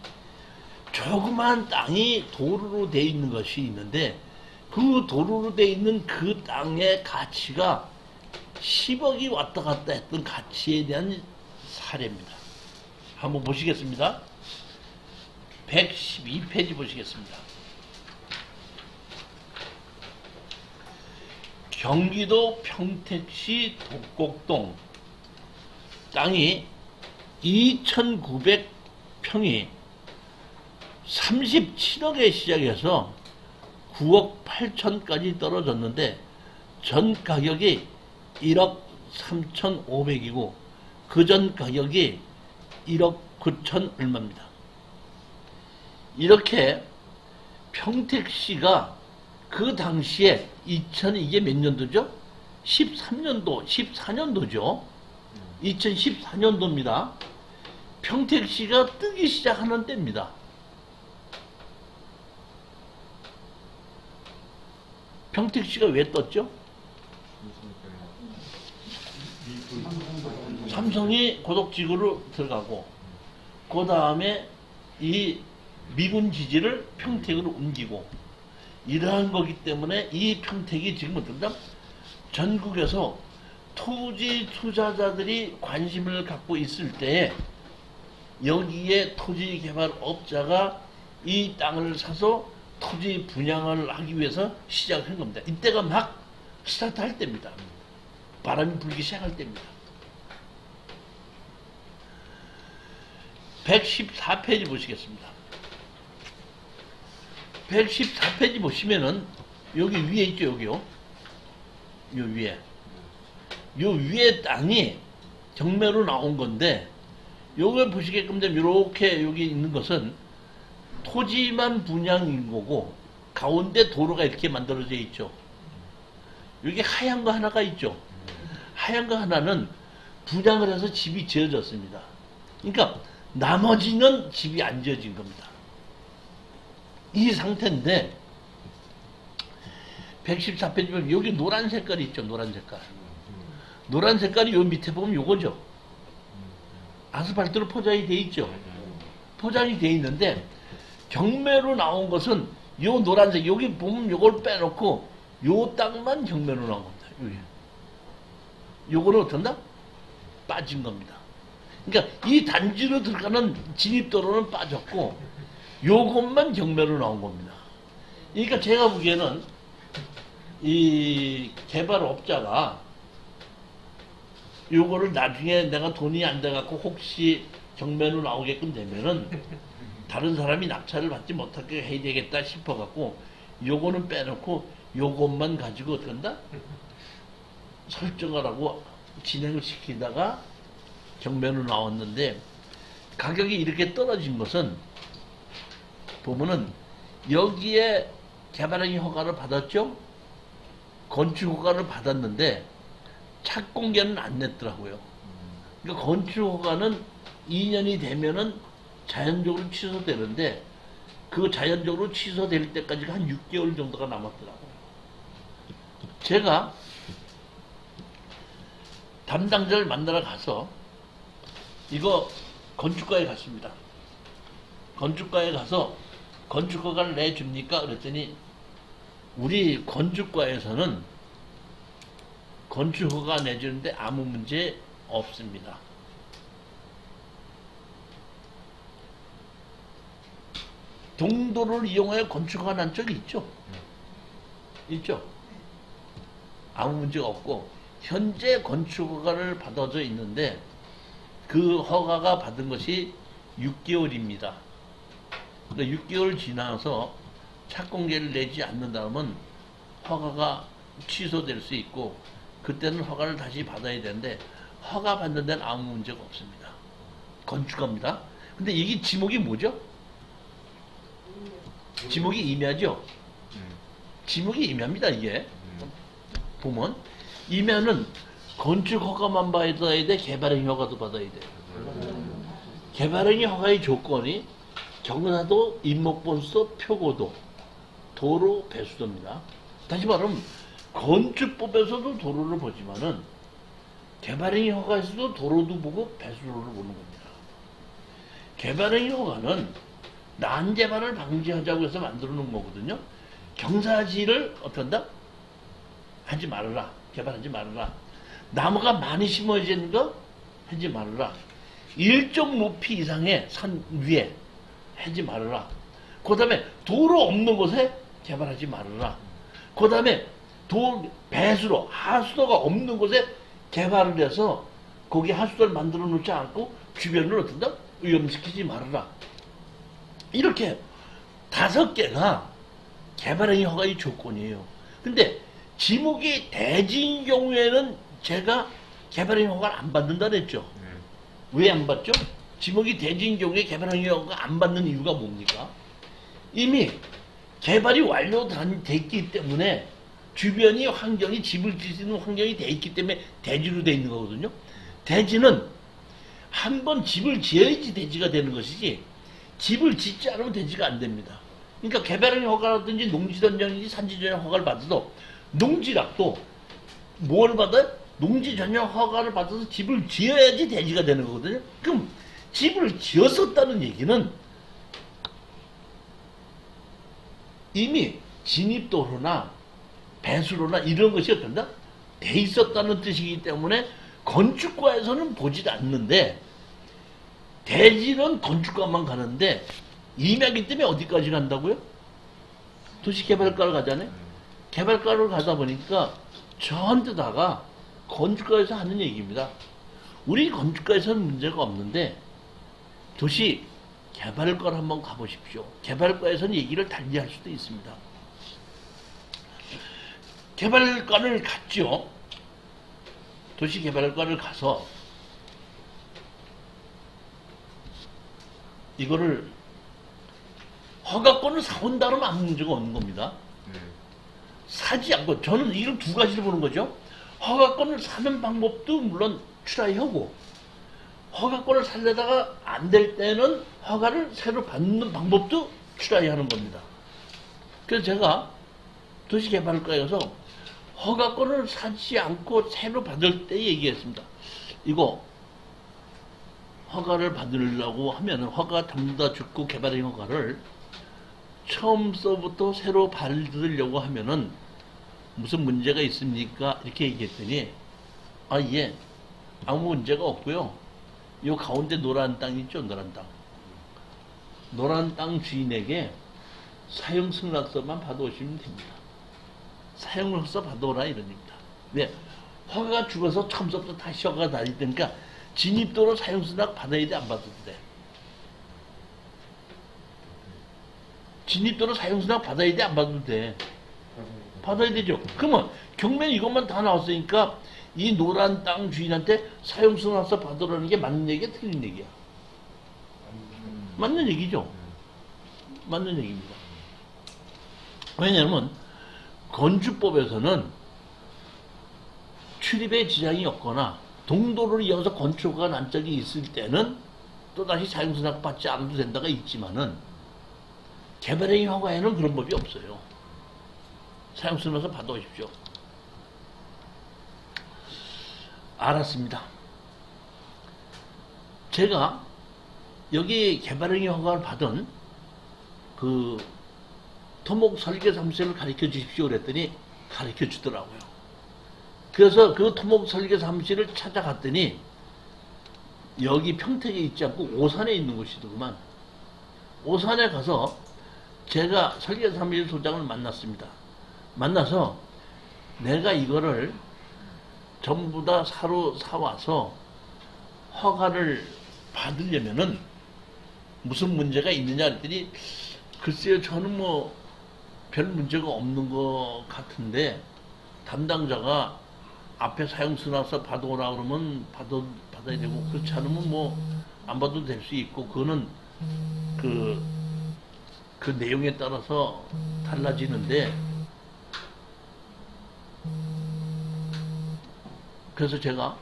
조그만 땅이 도로로 되어 있는 것이 있는데 그 도로로 되어 있는 그 땅의 가치가 10억이 왔다 갔다 했던 가치에 대한 사례입니다. 한번 보시겠습니다. 112페이지 보시겠습니다. 경기도 평택시 독곡동 땅이 2,900평이 37억에 시작해서 9억 8천까지 떨어졌는데 전 가격이 1억 3,500이고 그 전 가격이 1억 9천 얼마입니다. 이렇게 평택시가 그 당시에 이게 몇 년도죠? 13년도, 14년도죠. 2014년도입니다. 평택시가 뜨기 시작하는 때입니다. 평택시가 왜 떴죠? 삼성이 고속지구로 들어가고 그 다음에 이 미군 지지를 평택으로 옮기고 이러한 거기 때문에 이 평택이 지금 어떤가? 전국에서 토지 투자자들이 관심을 갖고 있을 때에 여기에 토지 개발 업자가 이 땅을 사서 토지 분양을 하기 위해서 시작한 겁니다. 이때가 막 스타트 할 때입니다. 바람이 불기 시작할 때입니다. 114페이지 보시겠습니다. 114페이지 보시면은 여기 위에 있죠, 여기요. 요 위에. 요 위에 땅이 경매로 나온 건데 요걸 보시게끔 되면 이렇게 여기 있는 것은 토지만 분양인 거고 가운데 도로가 이렇게 만들어져 있죠. 여기 하얀 거 하나가 있죠. 하얀 거 하나는 분양을 해서 집이 지어졌습니다. 그러니까 나머지는 집이 안 지어진 겁니다. 이 상태인데 114페이지 보면 여기 노란 색깔이 있죠. 노란 색깔. 노란 색깔이 요 밑에 보면 요거죠. 아스팔트로 포장이 돼 있죠. 포장이 돼 있는데 경매로 나온 것은 요 노란색 여기 보면 요걸 빼놓고 요 땅만 경매로 나온 겁니다. 여기. 요거는 어떤다? 빠진 겁니다. 그러니까 이 단지로 들어가는 진입도로는 빠졌고 요것만 경매로 나온 겁니다. 그러니까 제가 보기에는 이 개발업자가 요거를 나중에 내가 돈이 안 돼갖고 혹시 경매로 나오게끔 되면은 다른 사람이 낙찰을 받지 못하게 해야 되겠다 싶어갖고 요거는 빼놓고 요것만 가지고 어떻게 한다? 설정을 하고 진행을 시키다가 경매로 나왔는데 가격이 이렇게 떨어진 것은 보면은 여기에 개발행위 허가를 받았죠? 건축허가를 받았는데 착공계는 안 냈더라고요. 그러니까 건축허가는 2년이 되면은 자연적으로 취소되는데 그 자연적으로 취소될 때까지가 한 6개월 정도가 남았더라고요. 제가 담당자를 만나러 가서 이거 건축가에 갔습니다. 건축가에 가서 건축허가를 내줍니까? 그랬더니 우리 건축과에서는 건축허가 내주는데 아무 문제 없습니다. 동도를 이용하여 건축허가 난 적이 있죠? 있죠? 아무 문제가 없고 현재 건축허가를 받아져 있는데 그 허가가 받은 것이 6개월입니다. 그러니까 6개월 지나서 착공계를 내지 않는다면 허가가 취소될 수 있고 그때는 허가를 다시 받아야 되는데 허가 받는 데는 아무 문제가 없습니다. 건축가입니다. 근데 이게 지목이 뭐죠? 지목이 임야죠? 지목이 임야입니다. 이게 보면 임야는 건축허가만 받아야 돼? 개발행위 허가도 받아야 돼? 개발행위 허가의 조건이 경사도, 임목본수, 표고도, 도로 배수도입니다. 다시 말하면 건축법에서도 도로를 보지만은 개발행위 허가에서도 도로도 보고 배수도를 보는 겁니다. 개발행위 허가는 난개발을 방지하자고 해서 만들어 놓은 거거든요. 경사지를 어떻게 한다? 하지 말아라. 개발하지 말아라. 나무가 많이 심어지는 거 하지 말아라. 일정 높이 이상의 산 위에 하지 말아라. 그 다음에 도로 없는 곳에 개발하지 말아라. 그 다음에 배수로, 하수도가 없는 곳에 개발을 해서 거기 하수도를 만들어 놓지 않고 주변을 어떤다? 위험시키지 말아라. 이렇게 5개가 개발행위 허가의 조건이에요. 근데 지목이 대지인 경우에는 제가 개발행위 허가를 안 받는다 그랬죠. 왜 안 받죠? 지목이 대지인 경우에 개발행위 허가 안 받는 이유가 뭡니까? 이미 개발이 완료됐기 때문에 주변이 환경이 집을 지을 수 있는 환경이 돼 있기 때문에 대지로 돼 있는 거거든요. 대지는 한번 집을 지어야지 대지가 되는 것이지 집을 짓지 않으면 대지가 안 됩니다. 그러니까 개발행위 허가라든지 농지전용이든지 산지전용 허가를 받아도 농지락도 뭘 받아요? 농지전용 허가를 받아서 집을 지어야지 대지가 되는 거거든요. 그럼 집을 지었었다는 얘기는 이미 진입도로나 배수로나 이런 것이 어떤다? 돼 있었다는 뜻이기 때문에 건축과에서는 보지 않는데 대지는 건축과만 가는데 임야기 때문에 어디까지 간다고요? 도시개발과를 가잖아요. 개발과를 가다 보니까 저한테다가 건축과에서 하는 얘기입니다. 우리 건축과에서는 문제가 없는데 도시 개발과를 한번 가보십시오. 개발과에서는 얘기를 달리 할 수도 있습니다. 개발과를 갔죠. 도시개발과를 가서 이거를 허가권을 사온다 그러면 아무 문제가 없는 겁니다. 사지 않고 저는 이런 두 가지를 보는 거죠. 허가권을 사는 방법도 물론 추라이하고 허가권을 살려다가 안 될 때는 허가를 새로 받는 방법도 추라이하는 겁니다. 그래서 제가 도시개발과에 가서 허가권을 사지 않고 새로 받을 때 얘기했습니다. 이거 허가를 받으려고 하면 허가 전부 다 죽고 개발행 허가를 처음서부터 새로 받으려고 하면은 무슨 문제가 있습니까? 이렇게 얘기했더니 예, 아무 문제가 없고요. 요 가운데 노란 땅 있죠? 노란 땅. 노란 땅 주인에게 사용승낙서만 받아오시면 됩니다. 사용승낙서 받아오라 이러니까. 왜? 허가가 죽어서 처음부터 다시 허가가 다니니까 진입도로 사용승낙 받아야 돼? 안 받아도 돼? 진입도로 사용승낙 받아야 돼? 안 받아도 돼? 받아야 되죠. 그러면 경매 이것만 다 나왔으니까 이 노란 땅 주인한테 사용승낙서 받으라는 게 맞는 얘기야? 틀린 얘기야? 맞는 얘기죠. 맞는 얘기입니다. 왜냐하면 건축법에서는 출입에 지장이 없거나 동도를 이어서 건축허가 난 적이 있을 때는 또다시 사용수납 받지 않아도 된다가 있지만은 개발행위 허가에는 그런 법이 없어요. 사용수납에서 받아오십시오. 알았습니다. 제가 여기 개발행위 허가를 받은 그 토목 설계 사무실을 가르쳐 주십시오 그랬더니 가르쳐 주더라고요. 그래서 그 토목 설계 사무실을 찾아갔더니 여기 평택에 있지 않고 오산에 있는 곳이더구만. 오산에 가서 제가 설계 사무실 소장을 만났습니다. 만나서 내가 이거를 전부 다 사로 사와서 허가를 받으려면은 무슨 문제가 있느냐 했더니 글쎄요, 저는 뭐 별 문제가 없는 것 같은데 담당자가 앞에 사용수납서 받아오라 그러면 받아야 되고 그렇지 않으면 뭐 안 받아도 될 수 있고 그거는 그 내용에 따라서 달라지는데 그래서 제가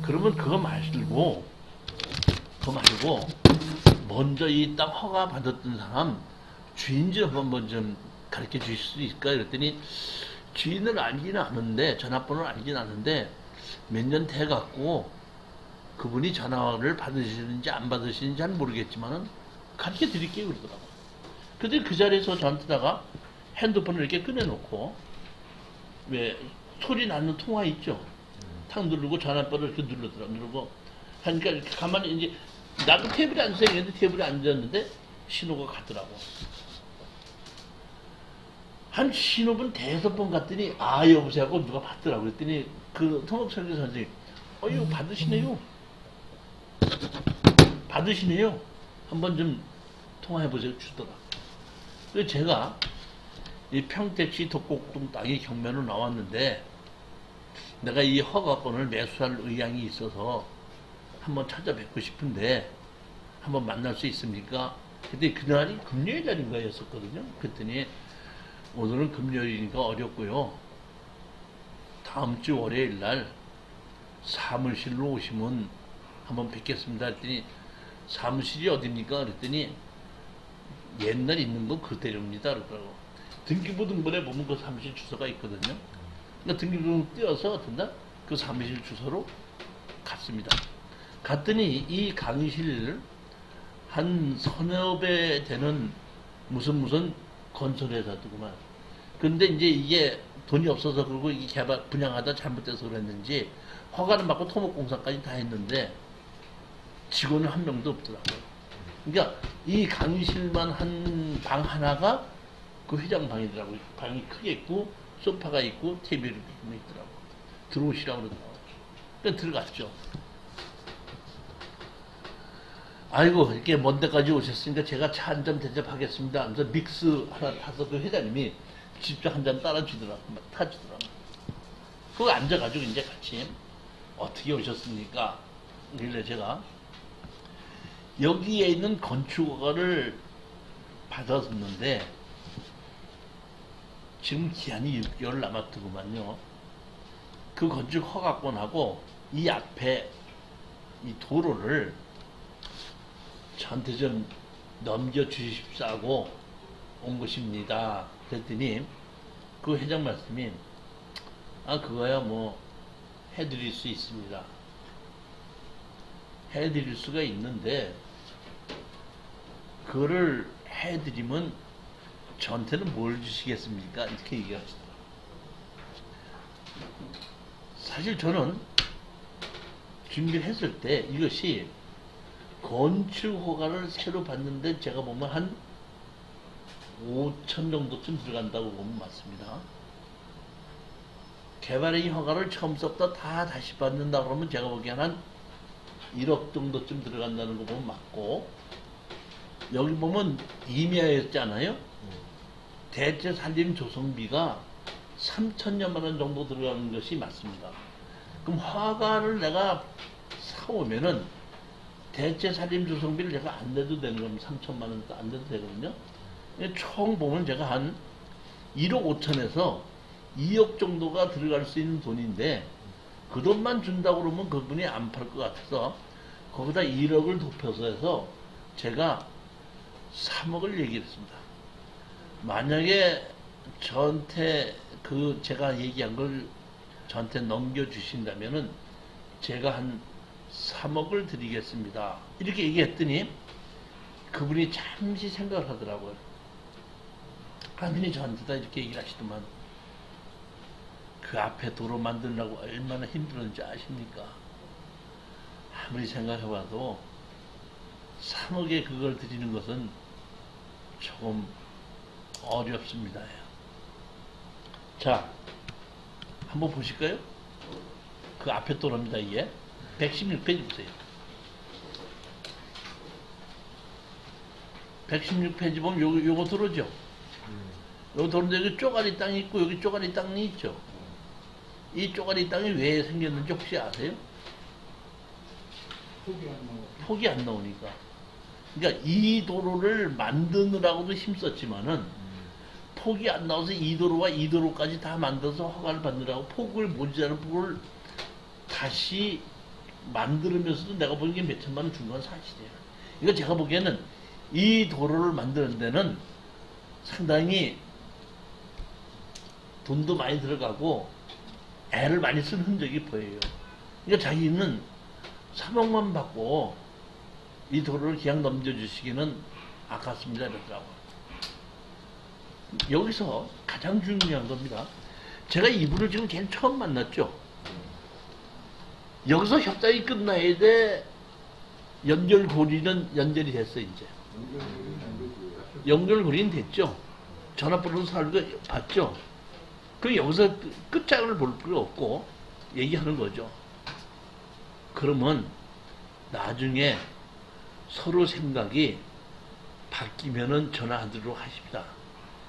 그러면 그거 말고 먼저 이 땅 허가 받았던 사람 주인지 한번 좀 가르쳐 주실 수 있을까? 그랬더니 주인을 알긴 아는데 전화번호를 알긴 아는데 몇 년 돼갖고 그분이 전화를 받으시는지 안 받으시는지 잘 모르겠지만은 가르쳐 드릴게요 그러더라고. 근데 그 자리에서 저한테다가 핸드폰을 이렇게 꺼내놓고 왜 소리 나는 통화 있죠? 탁 누르고 전화번호를 이렇게 누르고 하니까 이렇게 가만히 이제 나도 테이블에 앉아서 얘기했는데 테이블에 앉았는데 신호가 가더라고. 한 신호분 5번 갔더니 아 여보세요 하고 누가 받더라고. 그랬더니 그 토목설계 선생님 이거 받으시네요. 한번 좀 통화해보세요 주더라. 그래서 제가 이 평택시 덕곡동 땅이 경매로 나왔는데 내가 이 허가권을 매수할 의향이 있어서 한번 찾아뵙고 싶은데 한번 만날 수 있습니까? 근데 그날이 금요일 날인가였었거든요. 그랬더니 오늘은 금요일이니까 어렵고요. 다음 주 월요일 날 사무실로 오시면 한번 뵙겠습니다. 했더니 사무실이 어딥니까? 그랬더니 옛날 있는 건 그대로입니다. 그러더라고. 등기부등본에 보면 그 사무실 주소가 있거든요. 그러니까 등기부등 띄어서 어떤 날 그 사무실 주소로 갔습니다. 갔더니 이 강의실 한 서너 배 되는 무슨 건설회사더구만. 근데 이제 이게 돈이 없어서 그러고 이 개발 분양하다 잘못돼서 그랬는지 허가는 받고 토목공사까지 다 했는데 직원은 한 명도 없더라고요. 그러니까 이 강의실만 한 방 하나가 그 회장 방이더라고요. 방이 크게 있고 소파가 있고 테이블이 있더라고요. 들어오시라고 그러더라고요. 그러니까 들어갔죠. 아이고 이렇게 먼 데까지 오셨으니까 제가 차 한 잔 대접하겠습니다 하면서 믹스 하나 타서 그 회장님이 직접 한 잔 따라주더라고. 타주더라고. 그거 앉아가지고 이제 같이 어떻게 오셨습니까? 그래 제가 여기에 있는 건축허가를 받았었는데 지금 기한이 6개월 남았더구만요. 그 건축허가권하고 이 앞에 이 도로를 저한테 좀 넘겨주십시오 하고 온 것입니다. 그랬더니 그 회장 말씀이 그거야 뭐 해드릴 수 있습니다. 해드릴 수가 있는데 그거를 해드리면 저한테는 뭘 주시겠습니까? 이렇게 얘기하시더라고요. 사실 저는 준비를 했을 때 이것이 건축허가를 새로 받는데 제가 보면 한 5천 정도쯤 들어간다고 보면 맞습니다. 개발행위 허가를 처음 썼다 다 다시 받는다 그러면 제가 보기엔 한 1억 정도쯤 들어간다는 거 보면 맞고, 여기 보면 임야였잖아요. 대체 살림 조성비가 3천여만 원 정도 들어가는 것이 맞습니다. 그럼 허가를 내가 사오면은 대체 살림 조성비를 제가 안 내도 되는 겁니다. 3천만 원 안 내도 되거든요. 총 보면 제가 한 1억 5천에서 2억 정도가 들어갈 수 있는 돈인데 그 돈만 준다고 그러면 그분이 안 팔 것 같아서 거기다 1억을 곱해서 해서 제가 3억을 얘기했습니다. 만약에 저한테 그 제가 얘기한 걸 저한테 넘겨주신다면은 제가 한 3억을 드리겠습니다. 이렇게 얘기했더니 그분이 잠시 생각을 하더라고요. 아니 저한테다 이렇게 얘기를 하시더만 그 앞에 도로 만들려고 얼마나 힘들었는지 아십니까? 아무리 생각해봐도 3억에 그걸 드리는 것은 조금 어렵습니다. 자, 한번 보실까요? 그 앞에 도로입니다. 이게 116페이지 보세요. 116페이지 보면 요거 도로죠. 요거 도로인데 여기 쪼가리 땅이 있고 여기 쪼가리 땅이 있죠. 이 쪼가리 땅이 왜 생겼는지 혹시 아세요? 폭이 안 나오니까. 그러니까 이 도로를 만드느라고도 힘썼지만은 폭이 안 나와서 이 도로와 이 도로까지 다 만들어서 허가를 받느라고 폭을 모자라는 폭을 다시 만들면서도 내가 보기엔 게 몇천만 원 준 건 사실이에요. 이거 제가 보기에는 이 도로를 만드는 데는 상당히 돈도 많이 들어가고 애를 많이 쓴 흔적이 보여요. 그러니까 자기는 3억만 받고 이 도로를 그냥 넘겨주시기는 아깝습니다. 이러더라고요. 여기서 가장 중요한 겁니다. 제가 이분을 지금 제일 처음 만났죠. 여기서 협상이 끝나야 돼. 연결고리는 연결이 됐어 이제. 연결고리는 됐죠. 전화번호 살고 봤죠. 그럼 여기서 끝장을 볼 필요 없고 얘기하는 거죠. 그러면 나중에 서로 생각이 바뀌면은 전화하도록 하십니다.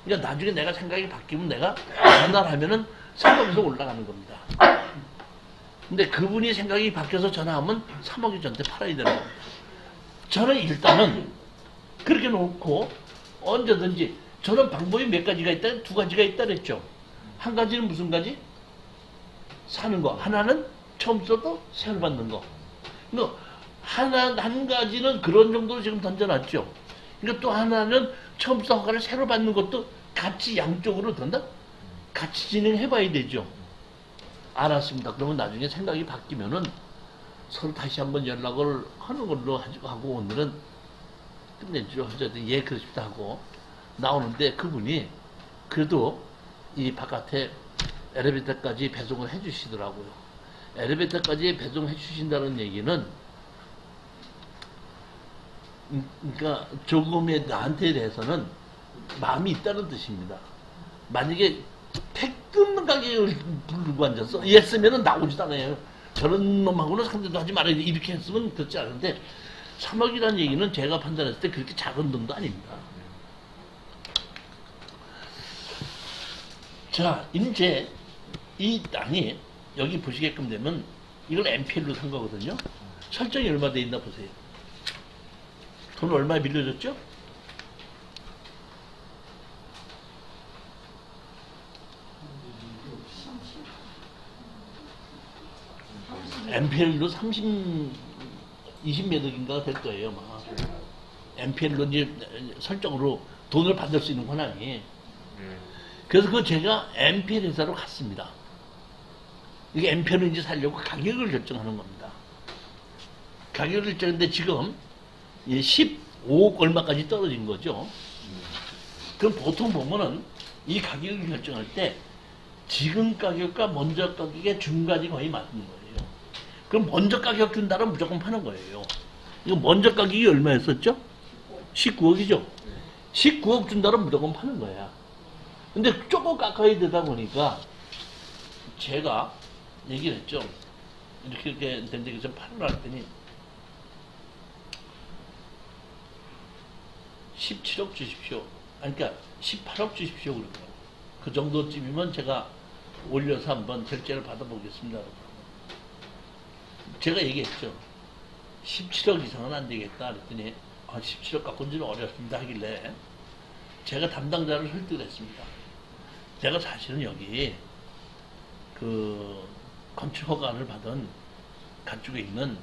그러니까 나중에 내가 생각이 바뀌면 내가 전화를 하면은 상담에서 올라가는 겁니다. 근데 그분이 생각이 바뀌어서 전화하면 3억이 전체 팔아야 되는 겁니다. 저는 일단은 그렇게 놓고 언제든지 저는 방법이 몇 가지가 있다, 두 가지가 있다 그랬죠. 한 가지는 무슨 가지? 사는 거. 하나는 처음 써도 새로 받는 거. 그러니까 한 가지는 그런 정도로 지금 던져놨죠. 그러니까 또 하나는 처음 써 허가를 새로 받는 것도 같이 양쪽으로 던다? 같이 진행해봐야 되죠. 알았습니다. 그러면 나중에 생각이 바뀌면은 서로 다시 한번 연락을 하는 걸로 하고 오늘은 끝내주죠. 어쨌든 예 그렇습니다 하고 나오는데 그분이 그래도 이 바깥에 엘리베이터까지 배송을 해주시더라고요. 엘리베이터까지 배송해 주신다는 얘기는 그러니까 조금의 나한테 대해서는 마음이 있다는 뜻입니다. 만약에 택끊는 가격을 부르고 앉았어 이랬으면 나오지도 않아요. 저런 놈하고는 상대도 하지 말아야 돼. 이렇게 했으면 듣지 않은데 3억이라는 얘기는 제가 판단했을 때 그렇게 작은 돈도 아닙니다. 자, 이제 이 땅이 여기 보시게끔 되면 이걸 MPL로 산 거거든요. 설정이 얼마 돼 있나 보세요. 돈 얼마 빌려줬죠? MPL로 20매덕인가 될 거예요, 아마. MPL로 이제 설정으로 돈을 받을 수 있는 권한이. 그래서 그 제가 MPL 회사로 갔습니다. 이게 MPL을 이제 살려고 가격을 결정하는 겁니다. 가격을 결정했는데 지금 15억 얼마까지 떨어진 거죠. 그럼 보통 보면은 이 가격을 결정할 때 지금 가격과 먼저 가격의 중간이 거의 맞는 거예요. 그럼 먼저 가격 준다면 무조건 파는 거예요. 이거 먼저 가격이 얼마였었죠? 19억이죠. 19억 준다면 무조건 파는 거야. 근데 조금 깎아야 되다 보니까 제가 얘기를 했죠. 이렇게 된 적에서 팔으라 했더니 17억 주십시오. 아니, 그러니까 18억 주십시오. 그러더라고요. 그 정도쯤이면 제가 올려서 한번 결제를 받아보겠습니다. 제가 얘기했죠. 17억 이상은 안 되겠다. 그랬더니 17억 갖고는 좀 어렵습니다 하길래 제가 담당자를 설득을 했습니다. 제가 사실은 여기 건축 허가를 받은 가지고 있는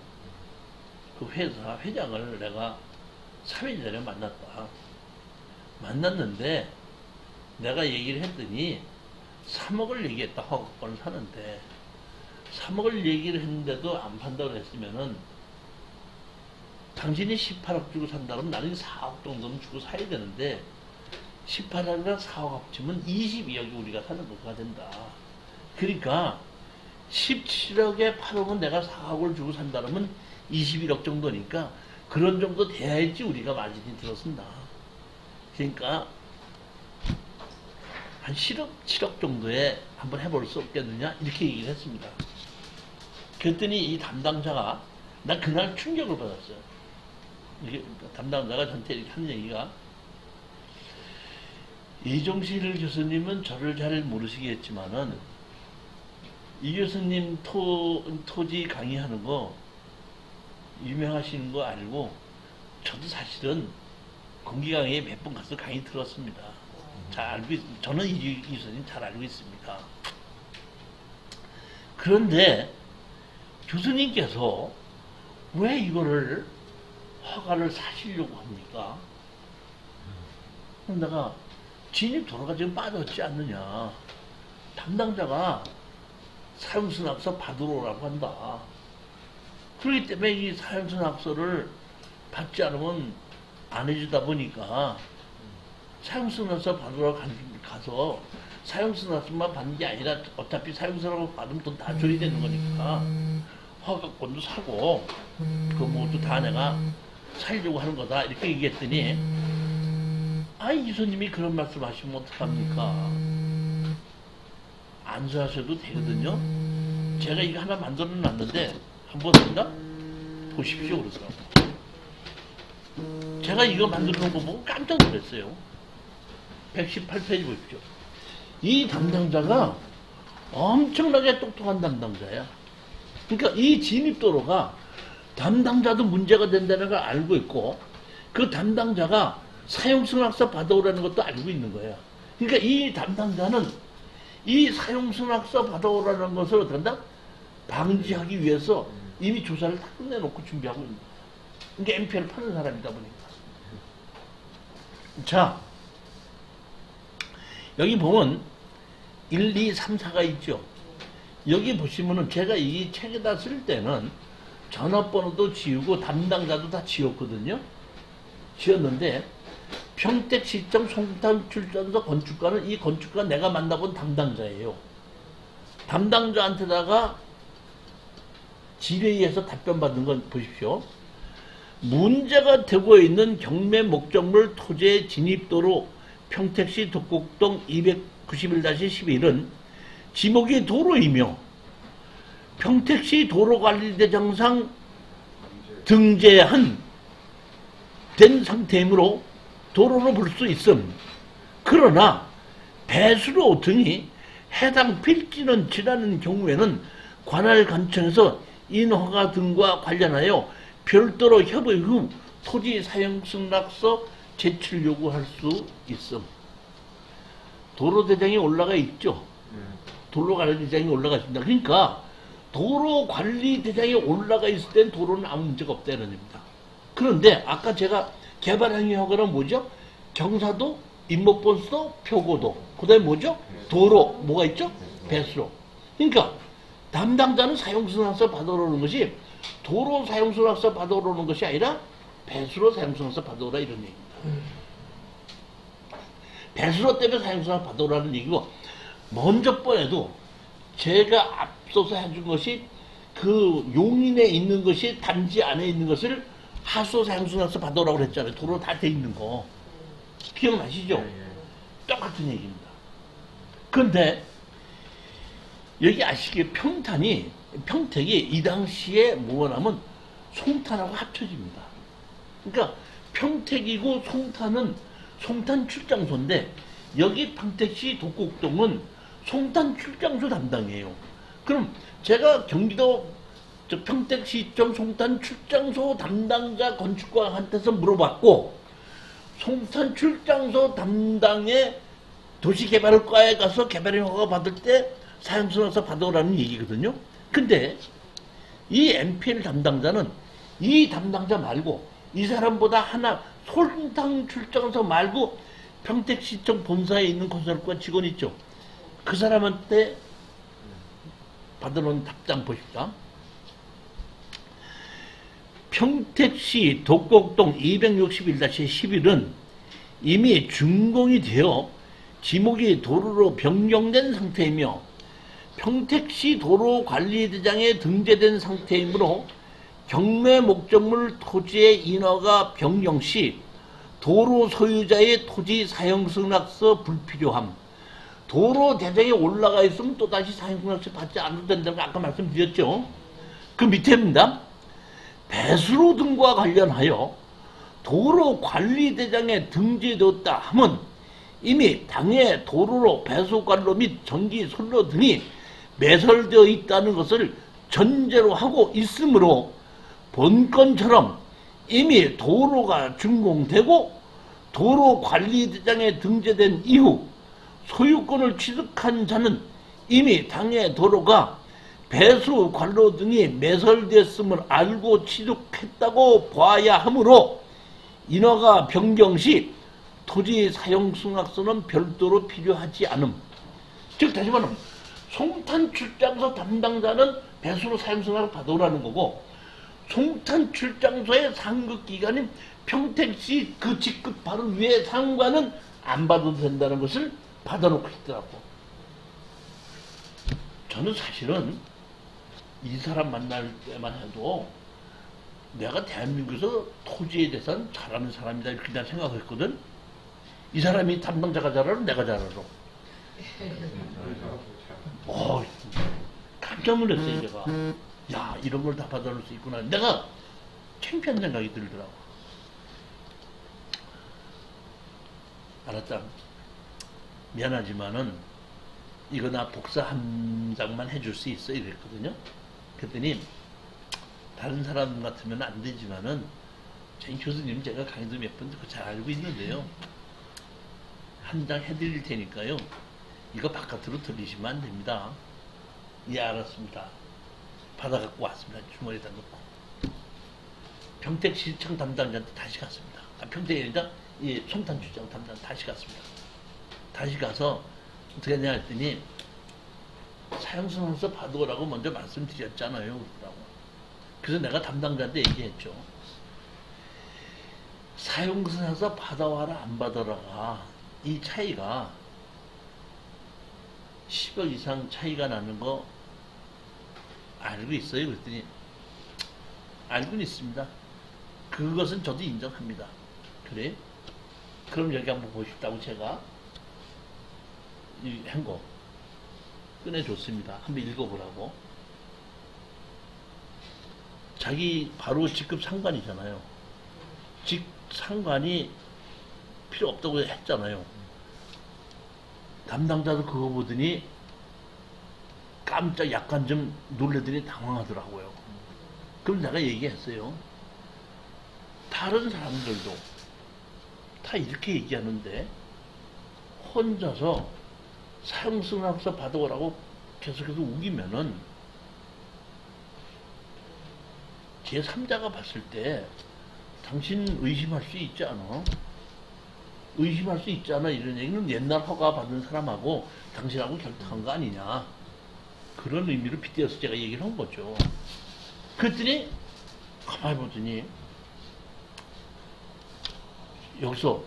그 회사 회장을 내가 3일 전에 만났다. 만났는데 내가 얘기를 했더니 3억을 얘기했다. 허가권을 사는데 3억을 얘기를 했는데도 안 판다고 했으면은 당신이 18억 주고 산다면 나는 4억 정도는 주고 사야 되는데 18억이랑 4억 합치면 22억이 우리가 사는 거가 된다. 그러니까 17억에 8억은 내가 4억을 주고 산다면 21억 정도니까 그런 정도 돼야지 우리가 마진이 들어선다. 그러니까 한 7억 정도에 한번 해볼 수 없겠느냐 이렇게 얘기를 했습니다. 그랬더니 이 담당자가 나 그날 충격을 받았어요. 이게 담당자가 저한테 이렇게 하는 얘기가 이종실 교수님은 저를 잘 모르시겠지만은 이 교수님 토지 강의하는 거 유명하신 거 알고 저도 사실은 공기 강의에 몇 번 가서 강의 들었습니다. 잘 알고 저는 이 교수님 잘 알고 있습니다. 그런데 교수님께서 왜 이거를 허가를 사시려고 합니까? 내가 진입 도로가 지금 빠졌지 않느냐. 담당자가 사용승낙서 받으러 오라고 한다. 그렇기 때문에 이 사용승낙서를 받지 않으면 안 해주다 보니까 사용승낙서 받으러 가서 사용승낙서만 받는 게 아니라 어차피 사용승낙서 받으면 돈 다 줘야 되는 거니까 허가권도 사고 그 모두 다 내가 살려고 하는 거다 이렇게 얘기했더니 아이 이소님이 그런 말씀 하시면 어떡합니까? 안수하셔도 되거든요. 제가 이거 하나 만들어 놨는데 한번 보십시오 그러더라고요. 제가 이거 만들어 놓은 거 보고 깜짝 놀랐어요. 118페이지 보십시오. 이 담당자가 엄청나게 똑똑한 담당자야. 그러니까 이 진입도로가 담당자도 문제가 된다는 걸 알고 있고 그 담당자가 사용승낙서 받아오라는 것도 알고 있는 거야. 그러니까 이 담당자는 이 사용승낙서 받아오라는 것을 어떻게 한다? 방지하기 위해서 이미 조사를 다 끝내놓고 준비하고 있는 거야. 그러니까 MP를 파는 사람이다 보니까. 자, 여기 보면 1, 2, 3, 4가 있죠. 여기 보시면은 제가 이 책에다 쓸 때는 전화번호도 지우고 담당자도 다 지웠거든요. 지웠는데 평택시청 송탄출전소 건축가는 이 건축가 내가 만나본 담당자예요. 담당자한테다가 질의해서 답변 받은 건 보십시오. 문제가 되고 있는 경매 목적물 토지의 진입도로 평택시 독곡동 291-11은 지목이 도로이며 평택시 도로관리대장상 등재한 된 상태이므로 도로로 볼 수 있음. 그러나 배수로 등이 해당 필지는 지나는 경우에는 관할관청에서 인허가 등과 관련하여 별도로 협의 후 토지 사용승낙서 제출 요구할 수 있음. 도로대장이 올라가 있죠. 도로관리대장이 올라가 있습니다. 그러니까 도로관리대장이 올라가 있을 땐 도로는 아무 문제가 없다는 겁니다. 그런데 아까 제가 개발행위 허가는 뭐죠? 경사도, 임목번수도, 표고도. 그 다음에 뭐죠? 도로. 뭐가 있죠? 배수로. 그러니까 담당자는 사용승낙서 받아오는 것이 도로 사용승낙서 받아오는 것이 아니라 배수로 사용승낙서 받아오라 이런 얘기입니다. 배수로 때문에 사용승낙서 받아오라는 얘기고 먼저 번에도 제가 앞서서 해준 것이 그 용인에 있는 것이 단지 안에 있는 것을 하수 사용승낙서 받아오라고 그랬잖아요. 도로 다 돼 있는 거. 기억나시죠? 똑같은 얘기입니다. 그런데 여기 아시기에 평택이 이 당시에 뭐냐면 송탄하고 합쳐집니다. 그러니까 평택이고 송탄은 송탄 출장소인데 여기 평택시 독곡동은 송탄 출장소 담당이에요. 그럼 제가 경기도 평택시청 송탄 출장소 담당자 건축가한테서 물어봤고 송탄 출장소 담당의 도시개발과에 가서 개발허가 받을 때 사용승낙서 받아오라는 얘기거든요. 근데 이 MPL 담당자는 이 담당자 말고 이 사람보다 하나 솔당 출장소 말고 평택시청 본사에 있는 건설과 직원 있죠. 그 사람한테 받아놓은 답장 보십시오. 평택시 독곡동 261-11은 이미 준공이 되어 지목이 도로로 변경된 상태이며 평택시 도로관리대장에 등재된 상태이므로 경매 목적물 토지의 인허가 변경 시 도로 소유자의 토지 사용승낙서 불필요함. 도로 대장에 올라가 있으면 또다시 사용승낙서 받지 않아도 된다는 거 아까 말씀드렸죠. 그 밑에입니다. 배수로 등과 관련하여 도로관리대장에 등재되었다 함은 이미 당해 도로로 배수관로 및 전기 선로 등이 매설되어 있다는 것을 전제로 하고 있으므로 본건처럼 이미 도로가 준공되고 도로관리대장에 등재된 이후 소유권을 취득한 자는 이미 당해 도로가 배수, 관로 등이 매설됐음을 알고 취득했다고 봐야 하므로 인허가 변경 시 토지 사용승낙서는 별도로 필요하지 않음. 즉 다시 말하면 송탄 출장소 담당자는 배수로 사용승낙을 받아오라는 거고 송탄 출장소의 상급기관인 평택시 그 직급 바로 위에 상관은 안 받아도 된다는 것을 받아놓고 있더라고. 저는 사실은 이 사람 만날 때만 해도 내가 대한민국에서 토지에 대해서는 잘하는 사람이다 이렇게 난 생각했거든. 이 사람이 담당자가 잘 알아? 내가 잘 알아? 깜짝 놀랐어요 제가. 야 이런 걸 다 받아놓을 수 있구나. 내가 창피한 생각이 들더라고. 알았다. 미안하지만은 이거 나 복사 한 장만 해줄 수 있어 이랬거든요. 그랬더니 다른 사람 같으면 안 되지만은 제 교수님 제가 강의도 몇 번 듣고 잘 알고 있는데요. 한 장 해드릴 테니까요. 이거 바깥으로 들리시면 안 됩니다. 예 알았습니다. 받아갖고 왔습니다. 주머니에다 넣고. 평택시청 담당자한테 다시 갔습니다. 평택이 아니라 이 송탄주장 담당 다시 갔습니다. 다시 가서 어떻게 했냐 했더니 사용승낙서 받아오라고 먼저 말씀드렸잖아요. 그러더라고. 그래서 내가 담당자한테 얘기했죠. 사용승낙서 받아와라 안 받아라가 이 차이가 10억 이상 차이가 나는 거 알고 있어요? 그랬더니 알고는 있습니다. 그것은 저도 인정합니다. 그래? 그럼 여기 한번 보십다고 제가 한 거 꺼내줬습니다. 한번 읽어보라고. 자기 바로 직급 상관이잖아요. 직 상관이 필요 없다고 했잖아요. 담당자도 그거 보더니 깜짝 약간 좀 놀래더니 당황하더라고요. 그럼 내가 얘기했어요. 다른 사람들도 다 이렇게 얘기하는데 혼자서 사용승낙서 받아오라고 계속해서 우기면은 제3자가 봤을 때 당신 의심할 수 있지 않아? 의심할 수 있지 않아? 이런 얘기는 옛날 허가 받은 사람하고 당신하고 결탁한 거 아니냐? 그런 의미로 빗대어서 제가 얘기를 한 거죠. 그랬더니 가만히 보더니 여기서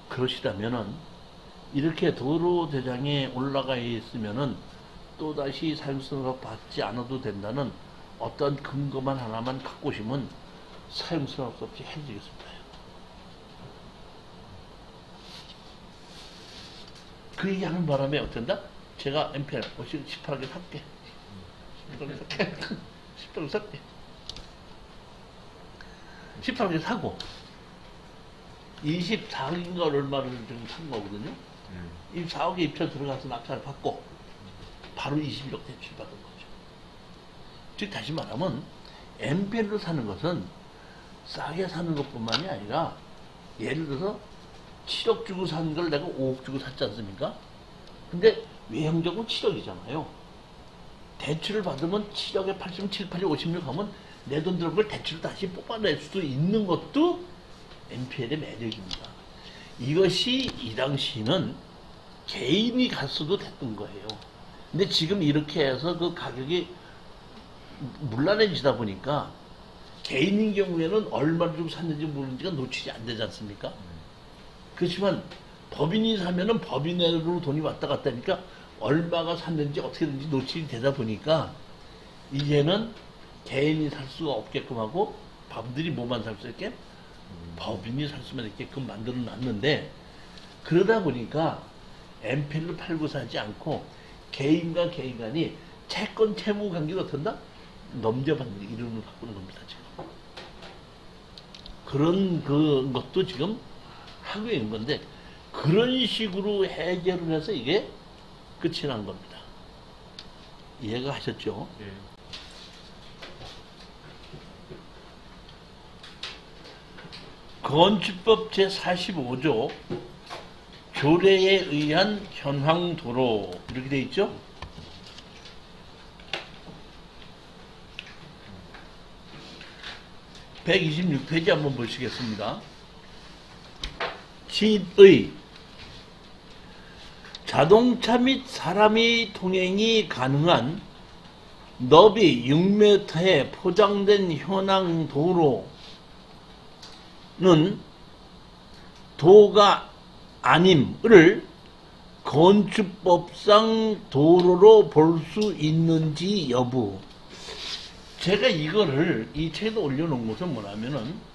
그러시다면은 이렇게 도로대장에 올라가 있으면은 또다시 사용승낙 받지 않아도 된다는 어떤 근거만 하나만 갖고 오시면 사용승낙 없이 해지겠습니다. 그 얘기하는 바람에 어쩐다? 제가 MPL 18억에 살게. 18억에 살게. 18억에 사고 24억인가 얼마를 지금 산 거거든요. 24억에 입찰 들어가서 낙찰을 받고 바로 21억 대출 받은 거죠. 즉 다시 말하면 MPL로 사는 것은 싸게 사는 것뿐만이 아니라 예를 들어서 7억 주고 산 걸 내가 5억 주고 샀지 않습니까? 근데 외형적으로 7억이잖아요. 대출을 받으면 7억에 80, 7, 8억, 56 하면 내 돈 들은 걸 대출을 다시 뽑아낼 수도 있는 것도 NPL의 매력입니다. 이것이 이 당시는 개인이 갔어도 됐던 거예요. 근데 지금 이렇게 해서 그 가격이 문란해지다 보니까 개인인 경우에는 얼마를 주고 샀는지 모르는지가 노출이 안 되지 않습니까? 그렇지만 법인이 사면은 법인으로 돈이 왔다 갔다 하니까 얼마가 샀는지 어떻게든지 노출이 되다 보니까 이제는 개인이 살 수가 없게끔 하고 법인들이 뭐만 살 수 있게? 법인이 살 수만 있게끔 만들어 놨는데, 그러다 보니까 NPL로 팔고 사지 않고 개인과 개인 간이 채권 채무 관계가 어떤다? 넘겨받는 이름을 바꾸는 겁니다, 지금. 그런 것도 지금 하고 있는 건데, 그런 식으로 해결을 해서 이게 끝이 난 겁니다. 이해가 하셨죠? 예. 건축법 제45조 조례에 의한 현황도로 이렇게 돼 있죠? (126페이지) 한번 보시겠습니다. 진.의 자동차 및 사람이 통행이 가능한 너비 6m에 포장된 현황 도로는 도가 아님을 건축법상 도로로 볼 수 있는지 여부. 제가 이거를 이 책에 올려놓은 것은 뭐냐면은,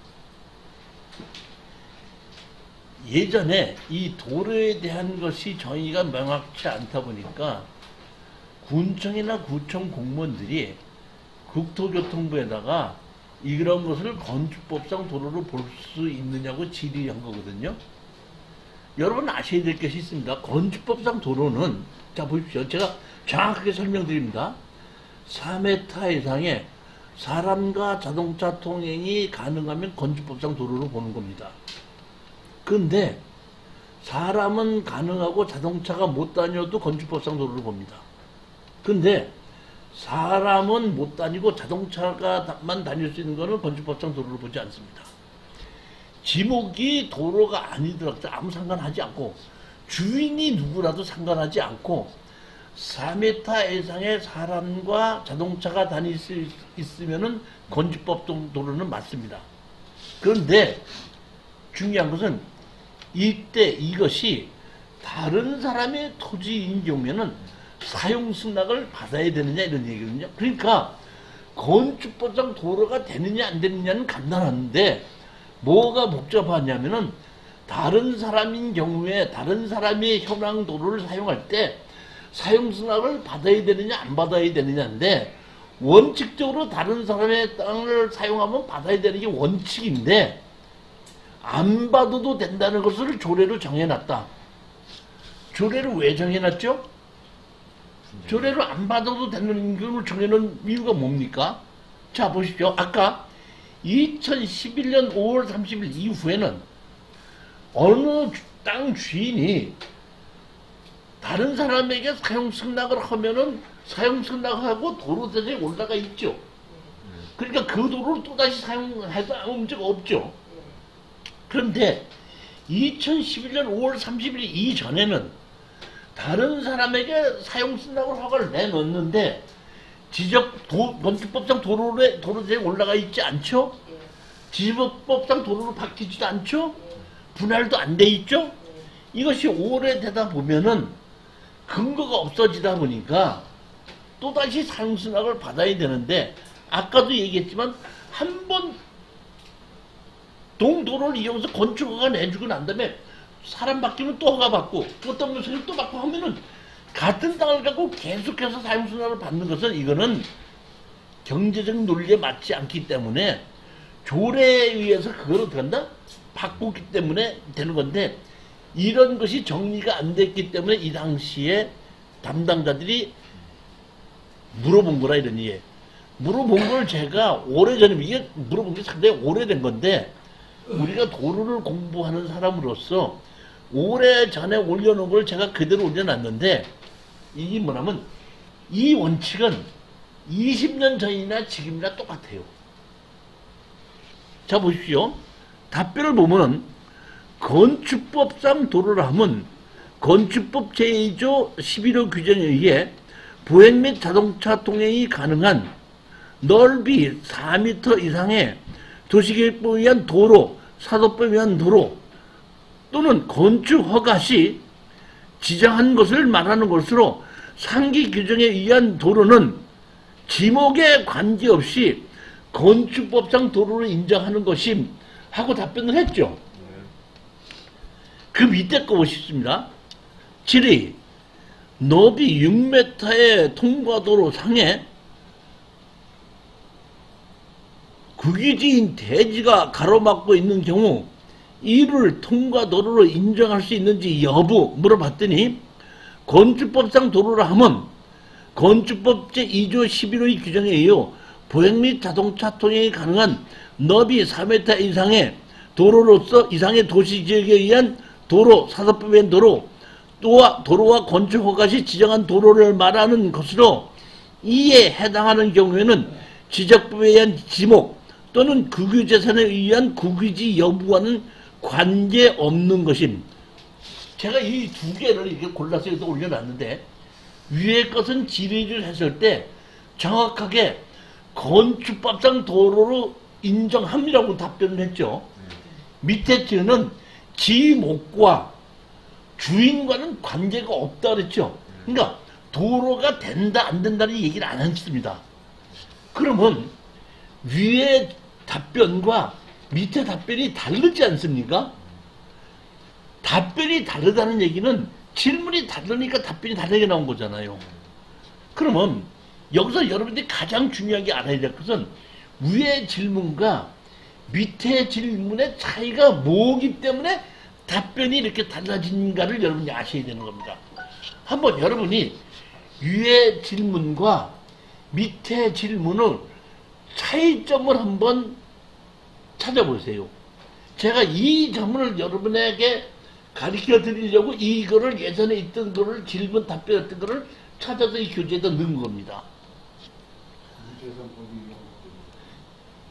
예전에 이 도로에 대한 것이 정의가 명확치 않다 보니까 군청이나 구청 공무원들이 국토교통부에다가 이런 것을 건축법상 도로로 볼 수 있느냐고 질의한 거거든요. 여러분 아셔야 될 것이 있습니다. 건축법상 도로는, 자 보십시오. 제가 정확하게 설명드립니다. 4m 이상의 사람과 자동차 통행이 가능하면 건축법상 도로로 보는 겁니다. 근데 사람은 가능하고 자동차가 못 다녀도 건축법상 도로로 봅니다. 근데 사람은 못 다니고 자동차가만 다닐 수 있는 것은 건축법상 도로로 보지 않습니다. 지목이 도로가 아니더라도 아무 상관하지 않고, 주인이 누구라도 상관하지 않고 4m 이상의 사람과 자동차가 다닐 수 있으면은 건축법 도로는 맞습니다. 그런데 중요한 것은 이때 이것이 다른 사람의 토지인 경우에는 사용 승낙을 받아야 되느냐 이런 얘기거든요. 그러니까 건축법상 도로가 되느냐 안 되느냐는 간단한데 뭐가 복잡하냐면은, 다른 사람인 경우에 다른 사람의 현황 도로를 사용할 때 사용 승낙을 받아야 되느냐 안 받아야 되느냐인데, 원칙적으로 다른 사람의 땅을 사용하면 받아야 되는 게 원칙인데 안 받아도 된다는 것을 조례로 정해놨다. 조례를 왜 정해놨죠? 조례를 안 받아도 되는 걸 정해놓은 이유가 뭡니까? 자 보십시오. 아까 2011년 5월 30일 이후에는 어느 땅 주인이 다른 사람에게 사용 승낙을 하면은 사용 승낙하고 도로대에 올라가 있죠. 그러니까 그 도로를 또다시 사용해도 아무 문제가 없죠. 그런데 2011년 5월 30일 이전에는 다른 사람에게 사용 승낙을 허가를 내놓는데 건축법상 도로대에 올라가 있지 않죠? 지적법상 도로로 바뀌지도 않죠? 분할도 안 돼 있죠? 이것이 오래되다 보면은 근거가 없어지다 보니까 또다시 사용 승낙을 받아야 되는데, 아까도 얘기했지만 한 번 동도로를 이용해서 건축허가 내주고 난 다음에 사람 바뀌면 또 허가 받고 어떤 것을 또 받고 하면은 같은 땅을 갖고 계속해서 사용 승낙을 받는 것은 이거는 경제적 논리에 맞지 않기 때문에 조례에 의해서 그걸 어떻게 한다? 바꾸기 때문에 되는 건데, 이런 것이 정리가 안 됐기 때문에 이 당시에 담당자들이 물어본 거라 이런 얘기. 물어본 걸 제가 오래전에, 이게 물어본 게 상당히 오래된 건데, 우리가 도로를 공부하는 사람으로서 오래전에 올려놓은 걸 제가 그대로 올려놨는데, 이게 뭐냐면 이 원칙은 20년 전이나 지금이나 똑같아요. 자 보십시오. 답변을 보면 건축법상 도로라 하면 건축법 제2조 11호 규정에 의해 보행 및 자동차 통행이 가능한 넓이 4m 이상의 도시계획법에 의한 도로, 사도법에 의한 도로 또는 건축 허가 시 지정한 것을 말하는 것으로 상기 규정에 의한 도로는 지목에 관계없이 건축법상 도로로 인정하는 것임 하고 답변을 했죠. 그 밑에 거 보십니다. 7위 너비 6m의 통과도로 상에 국유지인 대지가 가로막고 있는 경우 이를 통과도로로 인정할 수 있는지 여부 물어봤더니 건축법상 도로라 하면 건축법 제2조 11호의 규정에 의해 보행 및 자동차 통행이 가능한 너비 4m 이상의 도로로서 이상의 도시지역에 의한 도로, 사도법에 의한 도로, 또한 도로와 건축 허가 시 지정한 도로를 말하는 것으로 이에 해당하는 경우에는 지적법에 의한 지목 또는 국유재산에 의한 국유지 여부와는 관계없는 것임. 제가 이 두 개를 이렇게 골라서 여기다 올려놨는데 위의 것은 질의를 했을 때 정확하게 건축법상 도로로 인정함이라고 답변을 했죠. 밑에 즈는 지목과 주인과는 관계가 없다 그랬죠. 그러니까 도로가 된다 안 된다는 얘기를 안 했습니다. 그러면 위의 답변과 밑에 답변이 다르지 않습니까? 답변이 다르다는 얘기는 질문이 다르니까 답변이 다르게 나온 거잖아요. 그러면 여기서 여러분들이 가장 중요하게 알아야 될 것은 위의 질문과 밑에 질문의 차이가 뭐기 때문에 답변이 이렇게 달라진가를 여러분이 아셔야 되는 겁니다. 한번 여러분이 위의 질문과 밑에 질문을 차이점을 한번 찾아보세요. 제가 이 점을 여러분에게 가르쳐 드리려고 이거를 예전에 있던 거를 질문 답변했던 거를 찾아서 이 교재에다 넣은 겁니다.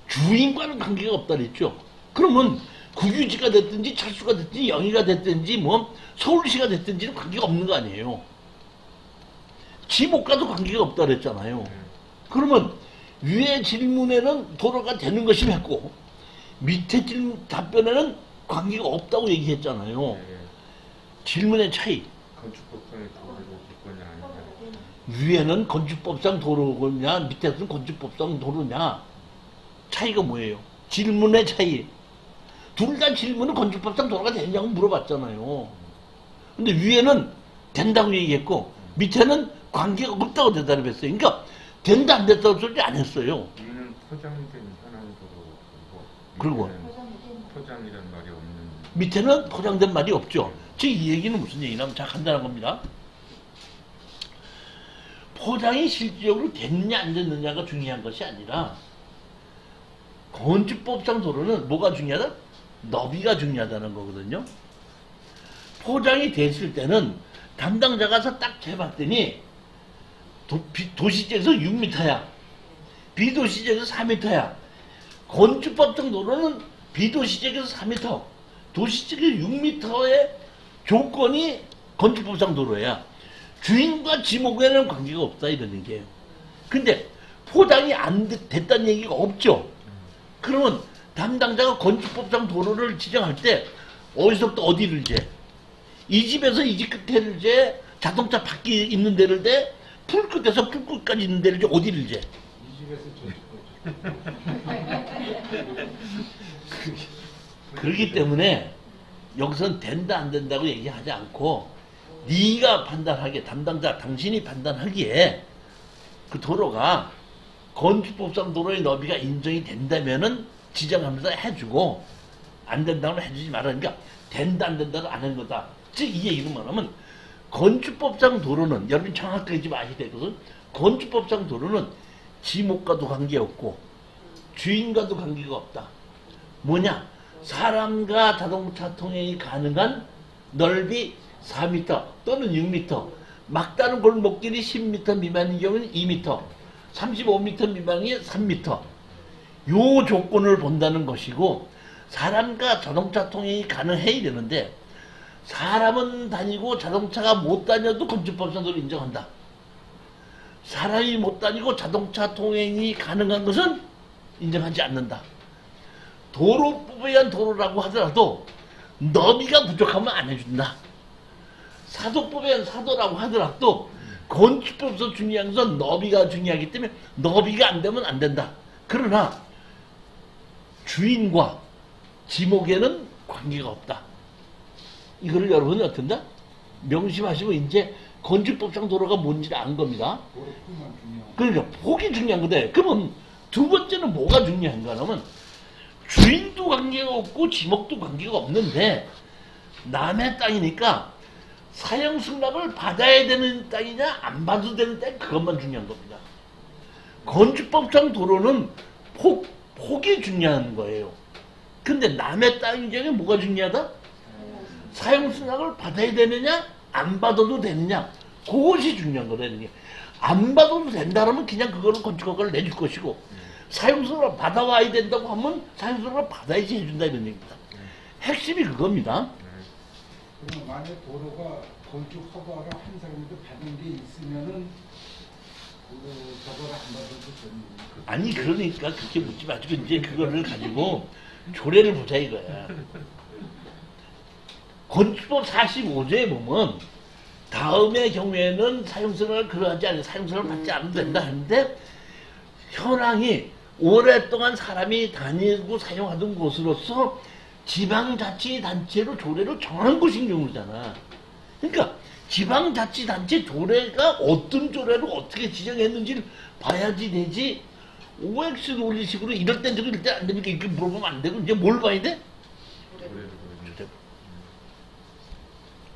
주인과는 관계가 없다 그랬죠. 그러면 국유지가 됐든지 철수가 됐든지 영희가 됐든지 뭐 서울시가 됐든지는 관계가 없는 거 아니에요. 지목과도 관계가 없다 그랬잖아요. 그러면 위의 질문에는 도로가 되는 것이 했고 밑에 질문 답변에는 관계가 없다고 얘기했잖아요. 질문의 차이. 건축법상의 도로를 볼 거냐 아니냐. 위에는 건축법상 도로냐 밑에서는 건축법상 도로냐 차이가 뭐예요? 질문의 차이. 둘 다 질문은 건축법상 도로가 되냐고 물어봤잖아요. 근데 위에는 된다고 얘기했고 밑에는 관계가 없다고 대답했어요. 그러니까 된다 안 됐다고 소리 안 했어요. 위는 포장된 현황 도로고 그리고 포장이란 말이 없는. 밑에는 포장된 말이 없죠. 즉 이 얘기는 무슨 얘기냐면 자 간단한 겁니다. 포장이 실질적으로 됐느냐 안 됐느냐가 중요한 것이 아니라 건축법상 도로는 뭐가 중요하다? 너비가 중요하다는 거거든요. 포장이 됐을 때는 담당자가 가서 딱 재봤더니 도시지역에서 6m야. 비도시지역에서 4m야. 건축법상 도로는 비도시지역에서 4m, 도시지역에서 6m의 조건이 건축법상 도로야. 주인과 지목에는 관계가 없다 이런 얘기예요. 근데 포장이 안 됐다는 얘기가 없죠. 그러면 담당자가 건축법상 도로를 지정할 때 어디서부터 어디를 재? 이 집에서 이 집 끝에를 재? 자동차 바퀴 있는 데를 재? 풀 끝에서 풀 끝까지 있는 데를 재? 어디를 재? 이 집에서 저 집. 그렇기 때문에 여기서는 된다 안 된다고 얘기하지 않고 네가 판단하기에 담당자 당신이 판단하기에 그 도로가 건축법상 도로의 너비가 인정이 된다면은 지정하면서 해주고 안 된다면 해주지 말아. 그러니까 된다 안 된다를 안 한 거다. 즉 이 얘기는 뭐냐면 건축법상 도로는 여러분 정확하게 좀 아셔야 될 것은 건축법상 도로는 지목과도 관계없고 주인과도 관계가 없다. 뭐냐? 사람과 자동차 통행이 가능한 넓이 4m 또는 6m, 막다른 골목길이 10m 미만인 경우는 2m, 35m 미만이 3m. 요 조건을 본다는 것이고, 사람과 자동차 통행이 가능해야 되는데, 사람은 다니고 자동차가 못 다녀도 건축법상으로 인정한다. 사람이 못 다니고 자동차 통행이 가능한 것은 인정하지 않는다. 도로법에 의한 도로라고 하더라도 너비가 부족하면 안 해준다. 사도법에 의한 사도라고 하더라도 건축법에서 중요한 것은 너비가 중요하기 때문에 너비가 안 되면 안 된다. 그러나 주인과 지목에는 관계가 없다. 이거를 여러분이 어떤다? 명심하시고 이제 건축법상 도로가 뭔지를 안 겁니다. 도로뿐만 중요한. 그러니까 폭이 중요한 건데, 그러면 두 번째는 뭐가 중요한가 하면 주인도 관계가 없고 지목도 관계가 없는데 남의 땅이니까 사형 승낙을 받아야 되는 땅이냐 안 받아도 되는 땅, 그것만 중요한 겁니다. 건축법상 도로는 폭이 중요한 거예요. 근데 남의 땅 중에 뭐가 중요하다? 사형 승낙을 받아야 되느냐 안 받아도 되느냐, 그것이 중요한 거라는 게. 안 받아도 된다면 그냥 그거는 건축허가를 내줄 것이고, 사용승낙을 받아와야 된다고 하면 사용승낙을 받아야지 해준다 이런 얘기입니다. 핵심이 그겁니다. 그러면 만약 도로가 건축 허가를 한 사람도 받은 게 있으면은 저거를 안 받아도 되는 거예요. 아니 그러니까 그렇게 묻지 마시고 이제 그거를 가지고 조례를 보자 이거야. 건축법 45조에 보면 다음의 경우에는 사용승낙을 그러하지 않은 사용승낙을 받지 않아도 된다 하는데, 현황이 오랫동안 사람이 다니고 사용하던 곳으로서 지방자치단체로 조례로 정한 것인 경우잖아. 그러니까 지방자치단체 조례가 어떤 조례로 어떻게 지정했는지를 봐야지 되지, OX 논리식으로 이럴 땐 저럴 때 안 되니까 이렇게 물어보면 안 되고, 이제 뭘 봐야 돼?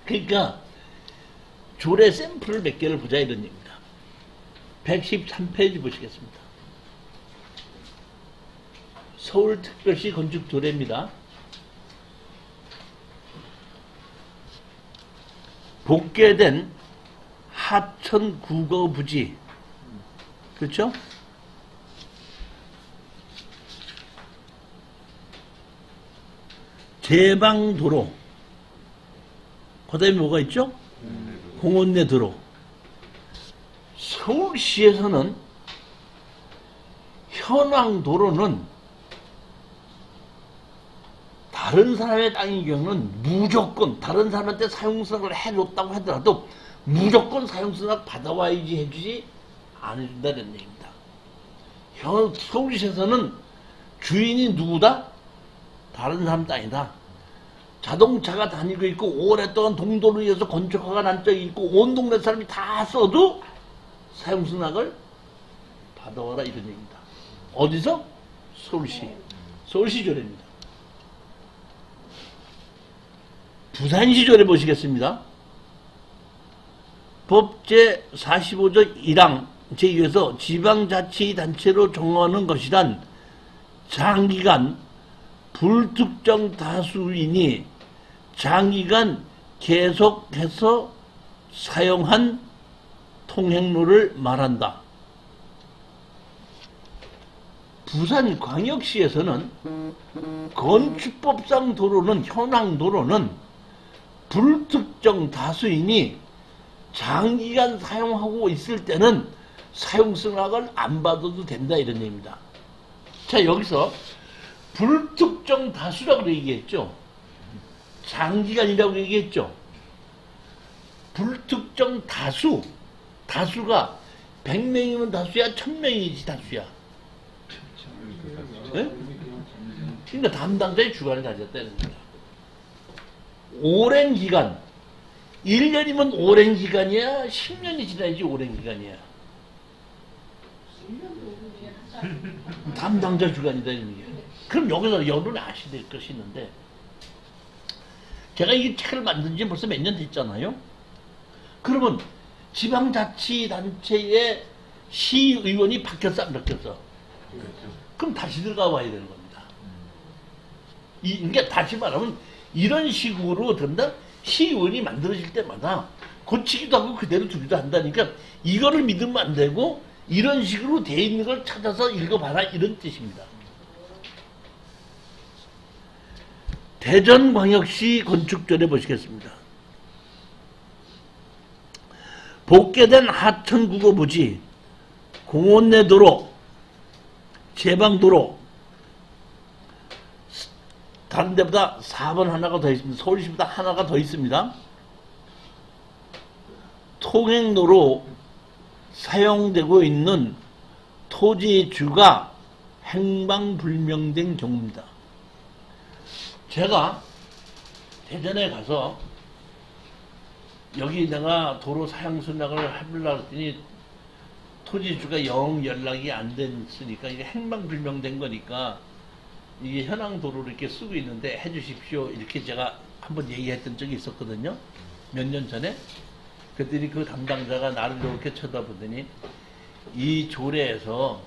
그러니까 조례 샘플을 몇 개를 보자 이런 얘기입니다. 113페이지 보시겠습니다. 서울특별시 건축조례입니다. 복개된 하천 국어 부지, 그렇죠? 제방도로, 그 다음에 뭐가 있죠? 공원 내 도로. 서울시에서는 현황 도로는 다른 사람의 땅인 경우는 무조건 다른 사람한테 사용승낙을 해줬다고 하더라도 무조건 사용승낙 받아와야지 해주지 안 해준다는 얘기입니다. 서울시에서는 주인이 누구다? 다른 사람 땅이다. 자동차가 다니고 있고 오랫동안 동도로 위해서 건축허가 난 적이 있고 온 동네 사람이 다 써도 사용승낙을 받아와라 이런 얘기입니다. 어디서? 서울시 조례입니다. 부산시 조례 보시겠습니다. 법 제45조 1항 제2에서 지방자치단체로 정하는 것이란 장기간 불특정 다수인이 장기간 계속해서 사용한 통행로를 말한다. 부산광역시에서는 건축법상 도로는, 현황 도로는 불특정 다수인이 장기간 사용하고 있을 때는 사용승낙을 안 받아도 된다 이런 얘기입니다. 자, 여기서 불특정 다수라고 얘기했죠. 장기간이라고 얘기했죠. 불특정 다수, 다수가 100명이면 다수야, 1000명이지 다수야. 네? 그러니까 담당자의 주관을 가졌다는 거죠. 오랜 기간, 1년이면 오랜 기간이야, 10년이 지나야지 오랜 기간이야. 담당자 주관이다 이런 얘기예요. 그럼 여기서 여러분이 아셔야 될 것이 있는데, 제가 이 책을 만든 지 벌써 몇 년 됐잖아요. 그러면 지방자치단체의 시의원이 바뀌었어 안 바뀌었어? 그럼 다시 들어가 와야 되는 겁니다. 그러니까 다시 말하면 이런 식으로 된다. 시의원이 만들어질 때마다 고치기도 하고 그대로 두기도 한다니까 이거를 믿으면 안 되고 이런 식으로 돼 있는 걸 찾아서 읽어봐라 이런 뜻입니다. 대전광역시 건축조례 보시겠습니다. 복개된 하천국어 부지, 공원 내 도로, 제방도로, 다른 데보다 4번 하나가 더 있습니다. 서울시보다 하나가 더 있습니다. 통행로로 사용되고 있는 토지주가 행방불명된 경우입니다. 제가 대전에 가서 여기 내가 도로 사용 승낙을 해보려고 했더니 토지주가 영 연락이 안 됐으니까 이게 행방불명된 거니까 이게 현황 도로를 이렇게 쓰고 있는데 해주십시오 이렇게 제가 한번 얘기했던 적이 있었거든요. 몇 년 전에. 그랬더니 그 담당자가 나를 이렇게 쳐다보더니 이 조례에서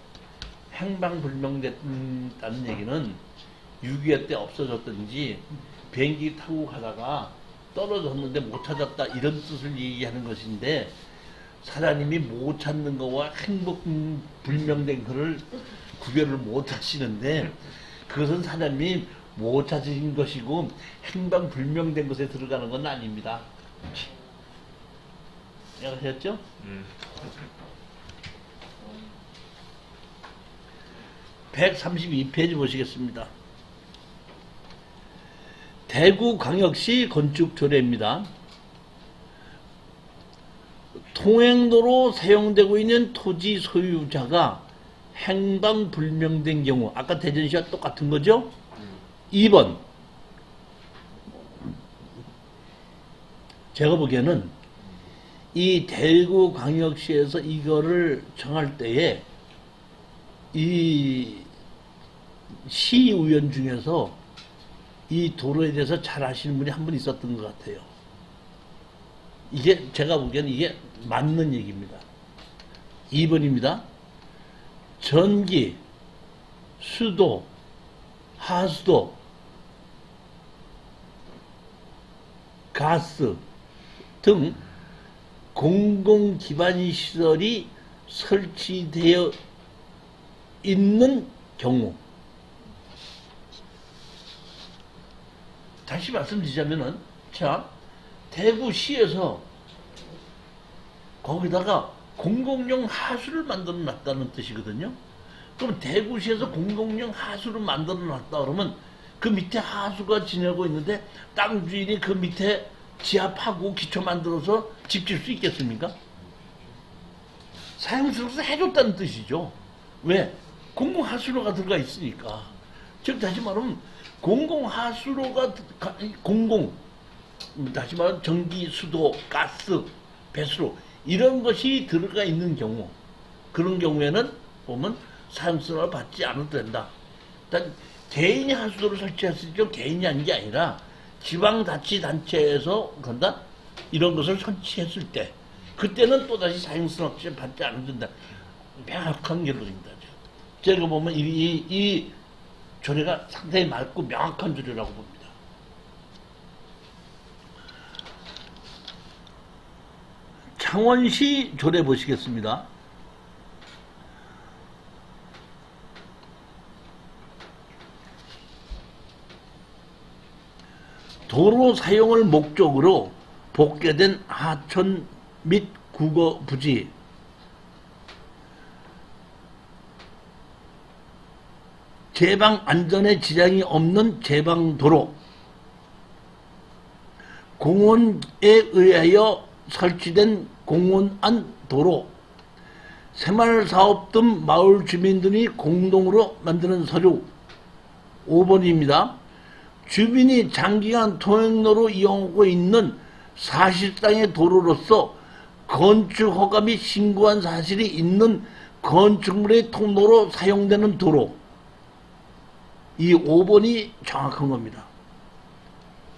행방불명됐다는 얘기는 6.25 때 없어졌든지 비행기 타고 가다가 떨어졌는데 못 찾았다 이런 뜻을 얘기하는 것인데 사장님이 못 찾는 거와 행방불명된 거를 구별을 못 하시는데 그것은 사장님이 못 찾으신 것이고 행방불명된 것에 들어가는 건 아닙니다. 아셨죠? 132페이지 보시겠습니다. 대구광역시 건축조례입니다. 통행도로 사용되고 있는 토지 소유자가 행방불명된 경우, 아까 대전시와 똑같은 거죠? 2번. 제가 보기에는 이 대구광역시에서 이거를 정할 때에 이 시의원 중에서 이 도로에 대해서 잘 아시는 분이 한 분 있었던 것 같아요. 이게 제가 보기에는 이게 맞는 얘기입니다. 2번입니다. 전기, 수도, 하수도, 가스 등 공공기반시설이 설치되어 있는 경우. 다시 말씀드리자면은, 자, 대구시에서 거기다가 공공용 하수를 만들어 놨다는 뜻이거든요. 그럼 대구시에서 공공용 하수를 만들어 놨다 그러면 그 밑에 하수가 지내고 있는데 땅 주인이 그 밑에 지하 파고 기초 만들어서 집 질 수 있겠습니까? 사용수로서 해줬다는 뜻이죠. 왜? 공공하수로가 들어가 있으니까. 즉 다시 말하면 공공하수로가 다시 말하면 전기, 수도, 가스, 배수로 이런 것이 들어가 있는 경우, 그런 경우에는 보면 사용수로를 받지 않아도 된다. 일단 개인이 하수도를 설치했을 때 개인이 아닌 게 아니라 지방자치단체에서 그런다 이런 것을 설치했을 때 그때는 또다시 사용수로를 받지 않아도 된다. 명확한 결론입니다. 제가 보면 이 조례가 상당히 맑고 명확한 조례라고 봅니다. 창원시 조례 보시겠습니다. 도로 사용을 목적으로 복개된 하천 및 국어 부지, 제방 안전에 지장이 없는 제방도로, 공원에 의하여 설치된 공원 안 도로, 새마을사업 등 마을 주민들이 공동으로 만드는 서류. 5번입니다. 주민이 장기간 통행로로 이용하고 있는 사실상의 도로로서 건축허가 및 신고한 사실이 있는 건축물의 통로로 사용되는 도로. 이 5번이 정확한 겁니다.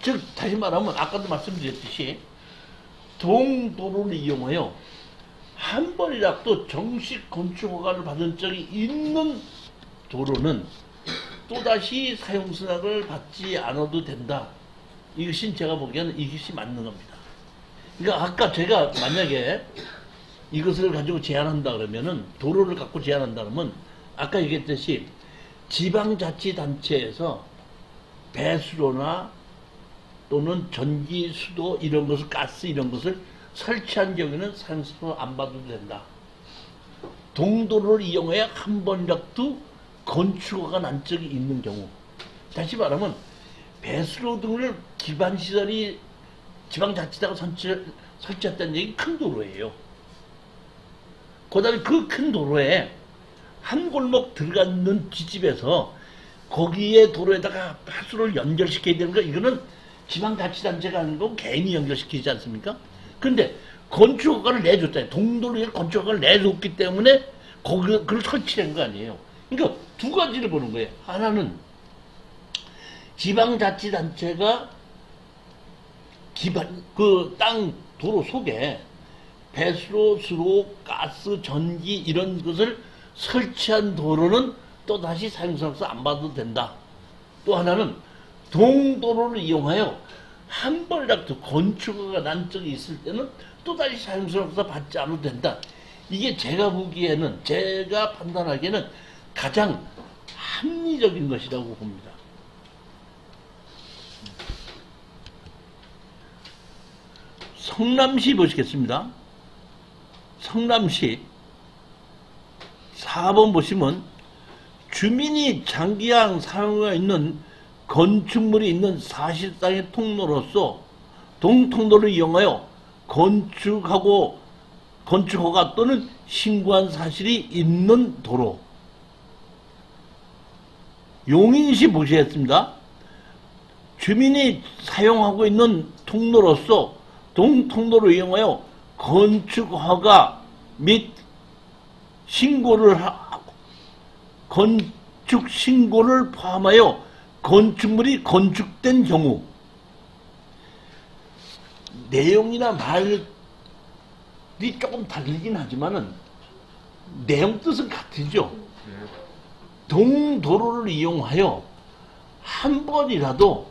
즉 다시 말하면 아까도 말씀드렸듯이 동도로를 이용하여 한 번이라도 정식 건축허가를 받은 적이 있는 도로는 또다시 사용승낙을 받지 않아도 된다. 이것이 제가 보기에는 이것이 맞는 겁니다. 그러니까 아까 제가 만약에 이것을 가지고 제한한다 그러면은, 도로를 갖고 제한한다 그러면, 아까 얘기했듯이 지방자치단체에서 배수로나 또는 전기, 수도 이런 것을, 가스 이런 것을 설치한 경우에는 사용서 안 받아도 된다. 동도로를 이용해 한 번이라도 건축허가 난 적이 있는 경우, 다시 말하면 배수로 등을 기반시설이 지방자치단체가 설치했다는 얘기 큰 도로예요. 그다음에 그 큰 도로에 한 골목 들어가는 뒷집에서 거기에 도로에다가 하수를 연결시켜야 되는 거, 이거는 지방자치단체가 하는 거 개인이 연결시키지 않습니까? 근데 건축허가를 내줬잖아요. 동도로에 건축허가를 내줬기 때문에 그걸 설치한 거 아니에요. 그러니까 두 가지를 보는 거예요. 하나는 지방자치단체가 그 땅 도로 속에 배수로, 수로, 가스, 전기 이런 것을 설치한 도로는 또다시 사용서로서 안 받아도 된다. 또 하나는 동도로를 이용하여 한 번이라도 건축허가 난 적이 있을 때는 또다시 사용서로서 받지 않아도 된다. 이게 제가 보기에는, 제가 판단하기에는 가장 합리적인 것이라고 봅니다. 성남시 보시겠습니다. 성남시 4번 보시면 주민이 장기간 사용하고 있는 건축물이 있는 사실상의 통로로서 동통로를 이용하여 건축허가 또는 신고한 사실이 있는 도로. 용인시 보시겠습니다. 주민이 사용하고 있는 통로로서 동통로를 이용하여 건축허가 및 건축 신고를 포함하여 건축물이 건축된 경우, 내용이나 말이 조금 다르긴 하지만은 내용 뜻은 같으죠. 동도로를 이용하여 한 번이라도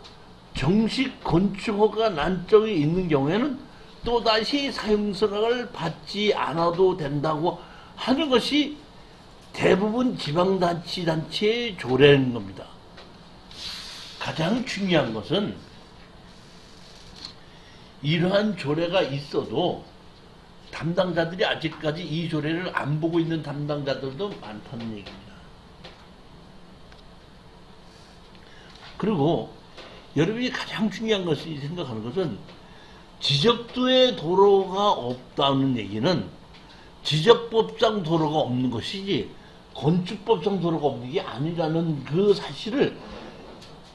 정식 건축허가 난 적이 있는 경우에는 또다시 사용서를 받지 않아도 된다고 하는 것이 대부분 지방자치단체의 조례인 겁니다. 가장 중요한 것은 이러한 조례가 있어도 담당자들이 아직까지 이 조례를 안 보고 있는 담당자들도 많다는 얘기입니다. 그리고 여러분이 가장 중요한 것이 생각하는 것은 지적도의 도로가 없다는 얘기는 지적법상 도로가 없는 것이지 건축법상 도로가 없는 게 아니라는 그 사실을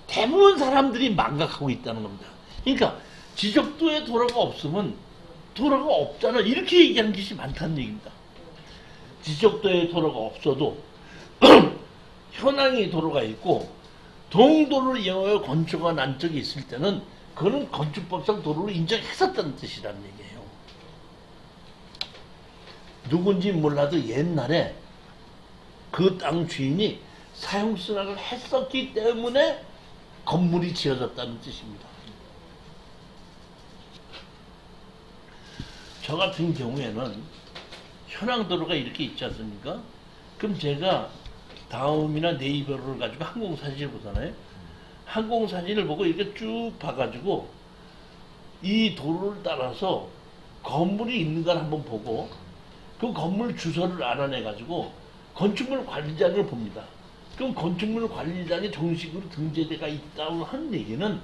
대부분 사람들이 망각하고 있다는 겁니다. 그러니까 지적도의 도로가 없으면 도로가 없잖아, 이렇게 얘기하는 것이 많다는 얘기입니다. 지적도의 도로가 없어도 현황의 도로가 있고 동도로를 이용하여 건축허가 난 적이 있을 때는 그거는 건축법상 도로를 인정했었다는 뜻이라는 얘기예요. 누군지 몰라도 옛날에 그 땅 주인이 사용 승낙을 했었기 때문에 건물이 지어졌다는 뜻입니다. 저 같은 경우에는 현황도로가 이렇게 있지 않습니까? 그럼 제가 다음이나 네이버를 가지고 항공사진을 보잖아요. 항공사진을 보고 이렇게 쭉 봐가지고 이 도로를 따라서 건물이 있는가 한번 보고 그 건물 주소를 알아내가지고 건축물 관리장을 봅니다. 그럼 건축물 관리장이 정식으로 등재대가 있다고 하는 얘기는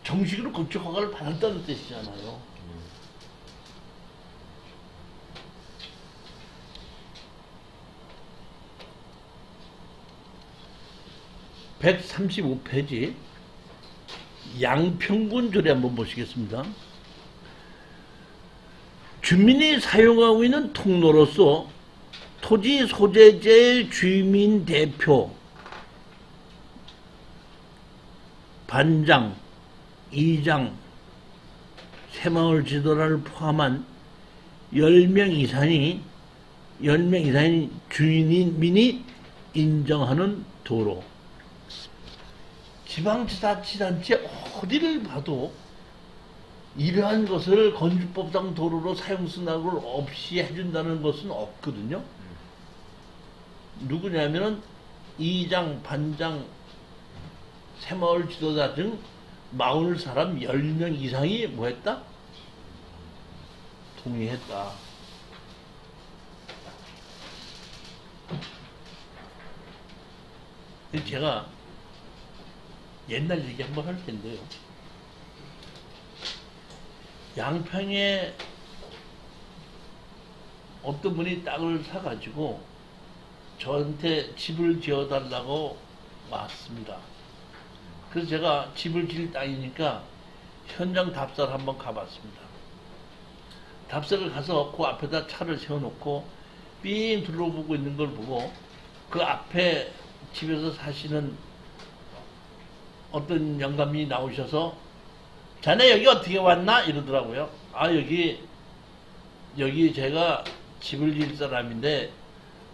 정식으로 건축허가를 받았다는 뜻이잖아요. 135페이지 양평군 조례 한번 보시겠습니다. 주민이 사용하고 있는 통로로서 토지 소재지의 주민 대표, 반장, 이장, 새마을 지도라를 포함한 10명 이상이 주민이 인정하는 도로. 지방자치단체 어디를 봐도 이러한 것을 건축법상 도로로 사용 승낙을 없이 해준다는 것은 없거든요. 누구냐면은 이장, 반장, 새마을 지도자 등 마을 사람 10명 이상이 뭐 했다? 동의했다. 제가 옛날 얘기 한번 할 텐데요. 양평에 어떤 분이 땅을 사가지고 저한테 집을 지어달라고 왔습니다. 그래서 제가 집을 지을 땅이니까 현장 답사를 한번 가봤습니다. 답사를 가서 그 앞에다 차를 세워놓고 삥 둘러보고 있는 걸 보고 그 앞에 집에서 사시는 어떤 영감이 나오셔서 자네 여기 어떻게 왔나? 이러더라고요. 아 여기 제가 집을 지을 사람인데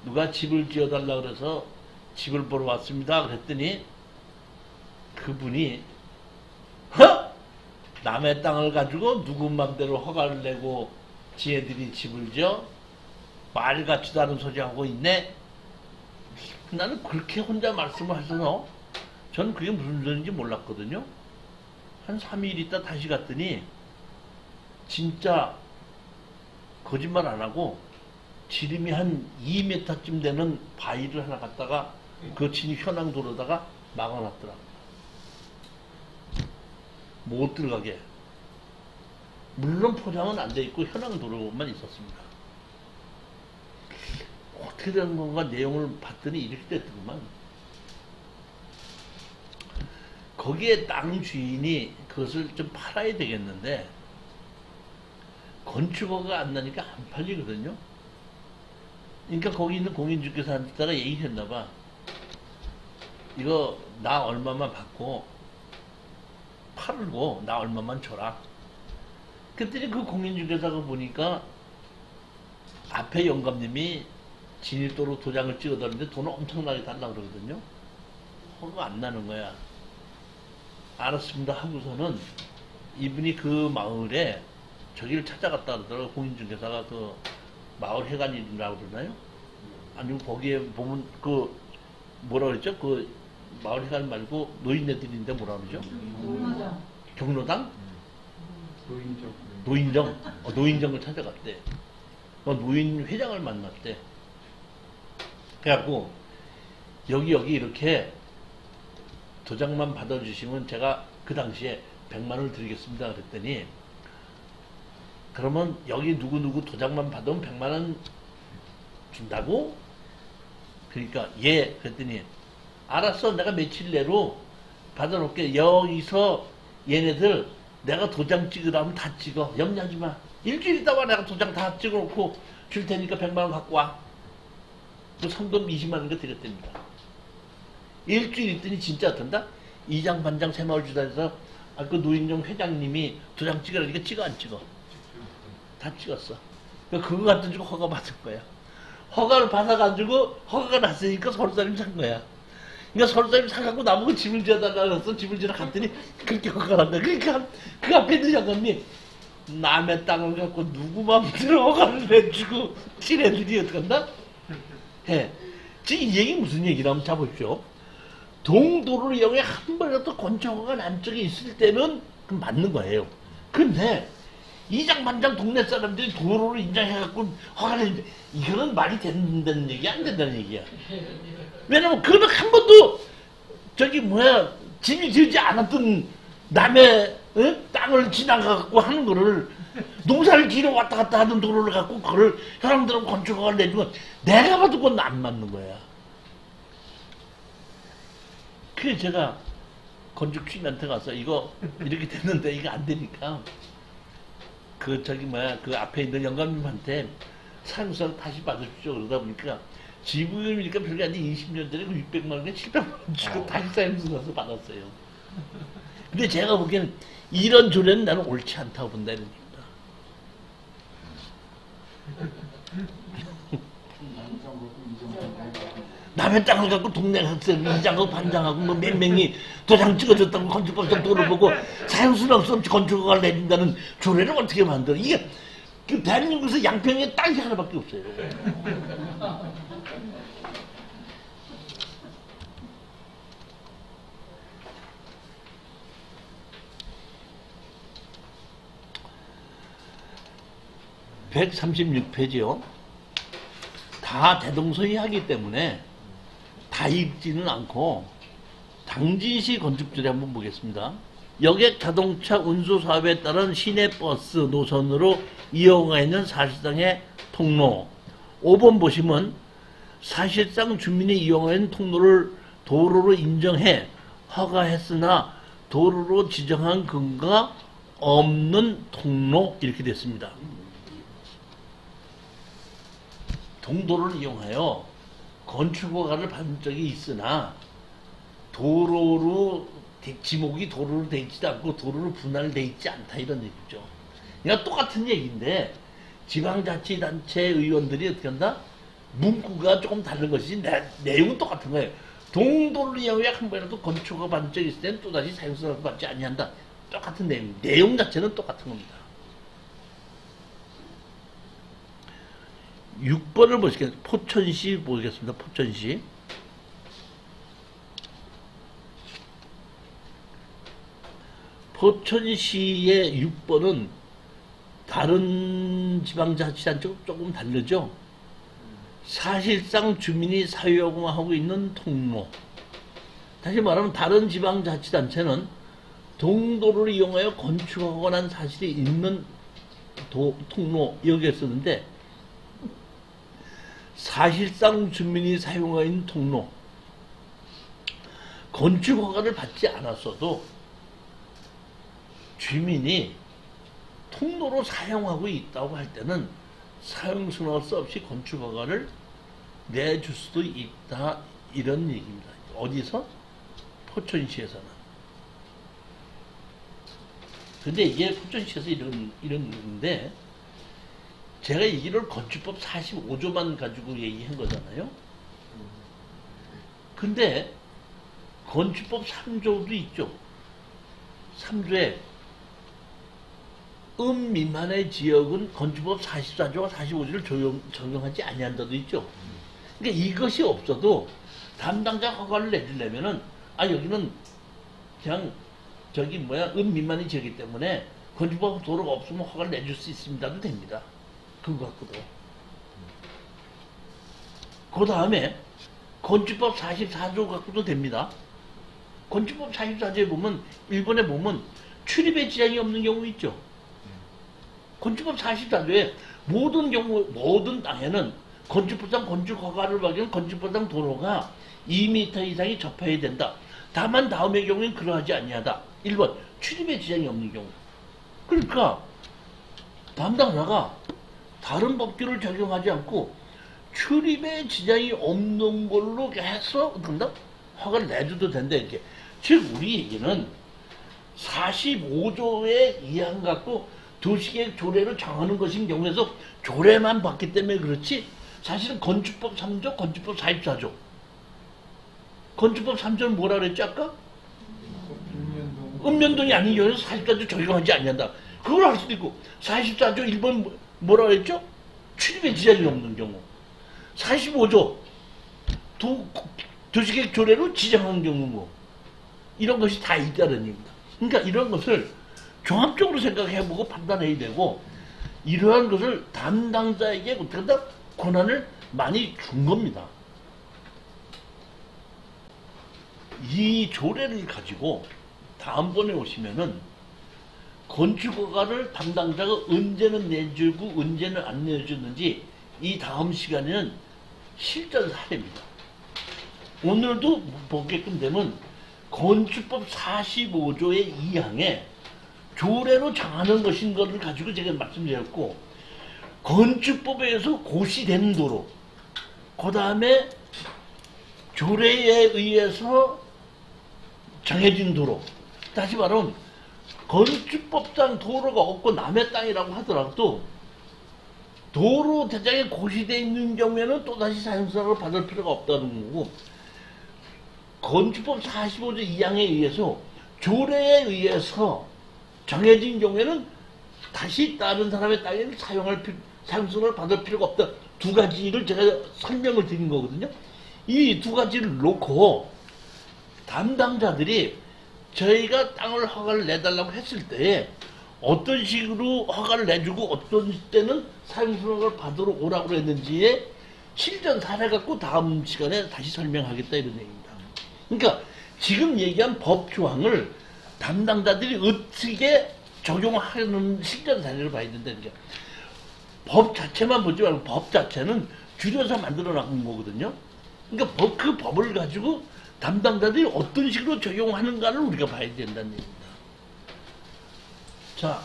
누가 집을 지어달라 그래서 집을 보러 왔습니다. 그랬더니 그분이 남의 땅을 가지고 누구 맘대로 허가를 내고 지네들이 집을 지어? 말 같지도 않은 소리 하고 있네. 나는 그렇게 혼자 말씀을 하셔서 전 그게 무슨 소리인지 몰랐거든요. 한 3일 있다 다시 갔더니 진짜 거짓말 안 하고 지름이 한 2m쯤 되는 바위를 하나 갖다가 그 진이 현황도로다가 막아놨더라고요. 못 들어가게. 물론 포장은 안 돼 있고 현황도로만 있었습니다. 어떻게 된 건가 내용을 봤더니 이렇게 됐더구만. 거기에 땅 주인이 그것을 좀 팔아야 되겠는데 건축허가 안 나니까 안 팔리거든요. 그러니까 거기 있는 공인중개사한테다가 얘기했나봐. 이거 나 얼마만 받고 팔고 나 얼마만 줘라. 그랬더니 그 공인중개사가 보니까 앞에 영감님이 진입도로 도장을 찍어달는데 돈을 엄청나게 달라고 그러거든요. 허가 안 나는 거야. 알았습니다 하고서는 이분이 그 마을에 저기를 찾아갔다 그러더라고요. 공인중개사가 그 마을 회관이라고 그러나요? 아니면 거기에 보면 그 뭐라 그랬죠? 그 마을 회관 말고 노인네들인데 뭐라 그러죠? 경로당? 노인정. 노인정을 찾아갔대. 노인 회장을 만났대. 그래갖고 여기 이렇게 도장만 받아주시면 제가 그 당시에 100만 원을 드리겠습니다. 그랬더니 그러면 여기 누구 도장만 받으면 100만 원 준다고? 그러니까 예. 그랬더니 알았어. 내가 며칠 내로 받아놓을게. 여기서 얘네들 내가 도장 찍으라면 다 찍어. 염려하지 마. 일주일 있다가 내가 도장 다 찍어놓고 줄 테니까 100만 원 갖고 와. 그 성금 20만 원인가 드렸답니다. 일주일 있더니 진짜 어떤다? 이장 반장 새마을 주단에서 그 노인정 회장님이 도장 찍으라니까 찍어 안 찍어? 다 찍었어. 그거 갖다 주고 허가 받은 거야. 허가를 받아가지고 허가가 났으니까 서울사람이 산 거야. 그러니까 서울사람이 사갖고 나보고 집을 지어달라고 해서 집을 지어 갔더니 그렇게 허가를 한 거야. 그러니까 그 앞에 있는 영감님 남의 땅을 갖고 누구 맘대로 허가를 내주고 지네들이 어떡한다? 해. 지금 이 얘기 무슨 얘기를 한번 잡으십시오. 동도로를 이용해 한 번이라도 건축허가 난 적이 있을 때는 그 맞는 거예요. 근데 이장 반장 동네 사람들이 도로를 인정해갖고 허가를 내는데 이거는 말이 된다는 얘기 안 된다는 얘기야. 왜냐면 그는 한 번도 집이 지어지 않았던 남의 땅을 지나가갖고 하는 거를 농사를 지러 왔다 갔다 하던 도로를 갖고 그걸 사람들하고 건축허가를 내주면 내가 봐도 그건 안 맞는 거야. 그래서 제가 건축 주인한테 가서 이거 이렇게 됐는데 이거 안 되니까 그 앞에 있는 영감님한테 사용사를 다시 받으십시오. 그러다 보니까 지부금이니까 별게 아니라 20년 전에 그 600만 원에 700만 원 주고 다시 사용사에서 받았어요. 근데 제가 보기에는 이런 조례는 나는 옳지 않다고 본다는 얘기입니다. 남의 땅을 갖고 동네 학생 이장하고 반장하고 뭐 몇 명이 도장 찍어줬다고 건축법상 도를 보고 사용수는 없이 건축허가를 내준다는 조례를 어떻게 만들어? 이게 그 대한민국에서 양평에 땅이 하나밖에 없어요. 136페이지요. 다 대동소이하기 때문에 다 읽지는 않고 당진시 건축조례 한번 보겠습니다. 여객 자동차 운수 사업에 따른 시내버스 노선으로 이용하는 사실상의 통로. 5번 보시면 사실상 주민이 이용하는 통로를 도로로 인정해 허가했으나 도로로 지정한 근거가 없는 통로 이렇게 됐습니다. 동도를 이용하여 건축허가를 받은 적이 있으나 도로로 지목이 도로로 돼 있지도 않고 도로로 분할돼 있지 않다 이런 얘기죠. 그러니까 똑같은 얘기인데 지방자치단체 의원들이 어떻게 한다? 문구가 조금 다른 것이지 내용은 똑같은 거예요. 동도를 이용해 한 번이라도 건축허가 받은 적이 있을 때는 또다시 사용수를 받지 아니한다. 똑같은 내용 자체는 똑같은 겁니다. 6번을 보시겠습니다. 포천시 보겠습니다. 포천시. 포천시의 6번은 다른 지방자치단체하고 조금 다르죠. 사실상 주민이 사용하고 있는 통로. 다시 말하면 다른 지방자치단체는 동도를 이용하여 건축하고 난 사실이 있는 통로 여기에 쓰는데 사실상 주민이 사용하고 있는 통로. 건축허가를 받지 않았어도 주민이 통로로 사용하고 있다고 할 때는 사용승낙서 없이 건축허가를 내줄 수도 있다 이런 얘기입니다. 어디서? 포천시에서는. 근데 이게 포천시에서 이런 건데 제가 얘기를 건축법 45조만 가지고 얘기한 거잖아요. 근데 건축법 3조도 있죠. 3조에 미만의 지역은 건축법 44조와 45조를 적용하지 아니한다도 있죠. 그러니까 이것이 없어도 담당자 허가를 내주려면은 여기는 그냥 미만의 지역이기 때문에 건축법 도로가 없으면 허가를 내줄 수 있습니다도 됩니다. 그거 갖고도. 그 다음에 건축법 44조 갖고도 됩니다. 건축법 44조에 보면 일본에 보면 출입에 지장이 없는 경우 있죠. 건축법 44조에 모든 땅에는 건축법상 건축허가를 받기는 건축법상 도로가 2m 이상이 접해야 된다. 다만 다음의 경우에는 그러하지 아니하다. 1번 출입에 지장이 없는 경우. 그러니까 담당자가 다른 법규를 적용하지 않고 출입에 지장이 없는 걸로 해서 그런다? 허가를 내줘도 된다 이렇게. 즉 우리 얘기는 45조의 이항 갖고 도시계획 조례를 정하는 것인 경우에서 조례만 봤기 때문에 그렇지 사실은 건축법 3조, 건축법 44조. 건축법 3조는 뭐라 그랬지 아까? 읍면동이 아닌 경우에서 44조 적용하지 않는다. 그걸 할 수도 있고 44조 1번 뭐라 그랬죠? 출입에 지장이 없는 경우. 45조 도시계획 조례로 지정한 경우 뭐 이런 것이 다 있다는 얘기입니다. 그러니까 이런 것을 종합적으로 생각해보고 판단해야 되고 이러한 것을 담당자에게 어떻게 한다? 권한을 많이 준 겁니다. 이 조례를 가지고 다음번에 오시면은 건축허가를 담당자가 언제는 내주고 언제는 안 내주는지 이 다음 시간에는 실전 사례입니다. 오늘도 보게끔 되면 건축법 45조의 2항에 조례로 정하는 것인 것을 가지고 제가 말씀드렸고 건축법에서 고시되는 도로 그 다음에 조례에 의해서 정해진 도로 다시 말하면 건축법상 도로가 없고 남의 땅이라고 하더라도 도로 대장에 고시되어 있는 경우에는 또다시 사용수당을 받을 필요가 없다는 거고, 건축법 45조 2항에 의해서 조례에 의해서 정해진 경우에는 다시 다른 사람의 땅에는 사용수당을 받을 필요가 없다. 두 가지를 제가 설명을 드린 거거든요. 이 두 가지를 놓고 담당자들이 저희가 땅을 허가를 내달라고 했을 때 어떤 식으로 허가를 내주고 어떤 때는 사용수당을 받으러 오라고 했는지에 실전 사례 갖고 다음 시간에 다시 설명하겠다 이런 얘기입니다. 그러니까 지금 얘기한 법 조항을 담당자들이 어떻게 적용하는 실전 사례를 봐야 된다는 게, 법 자체만 보지 말고 법 자체는 줄여서 만들어 놨는 거거든요. 그러니까 그 법을 가지고 담당자들이 어떤 식으로 적용하는가를 우리가 봐야 된다는 얘기입니다. 자,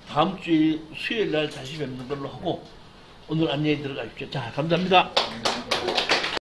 다음 주에 수요일 날 다시 뵙는 걸로 하고 오늘 안녕히 들어가십시오. 자, 감사합니다.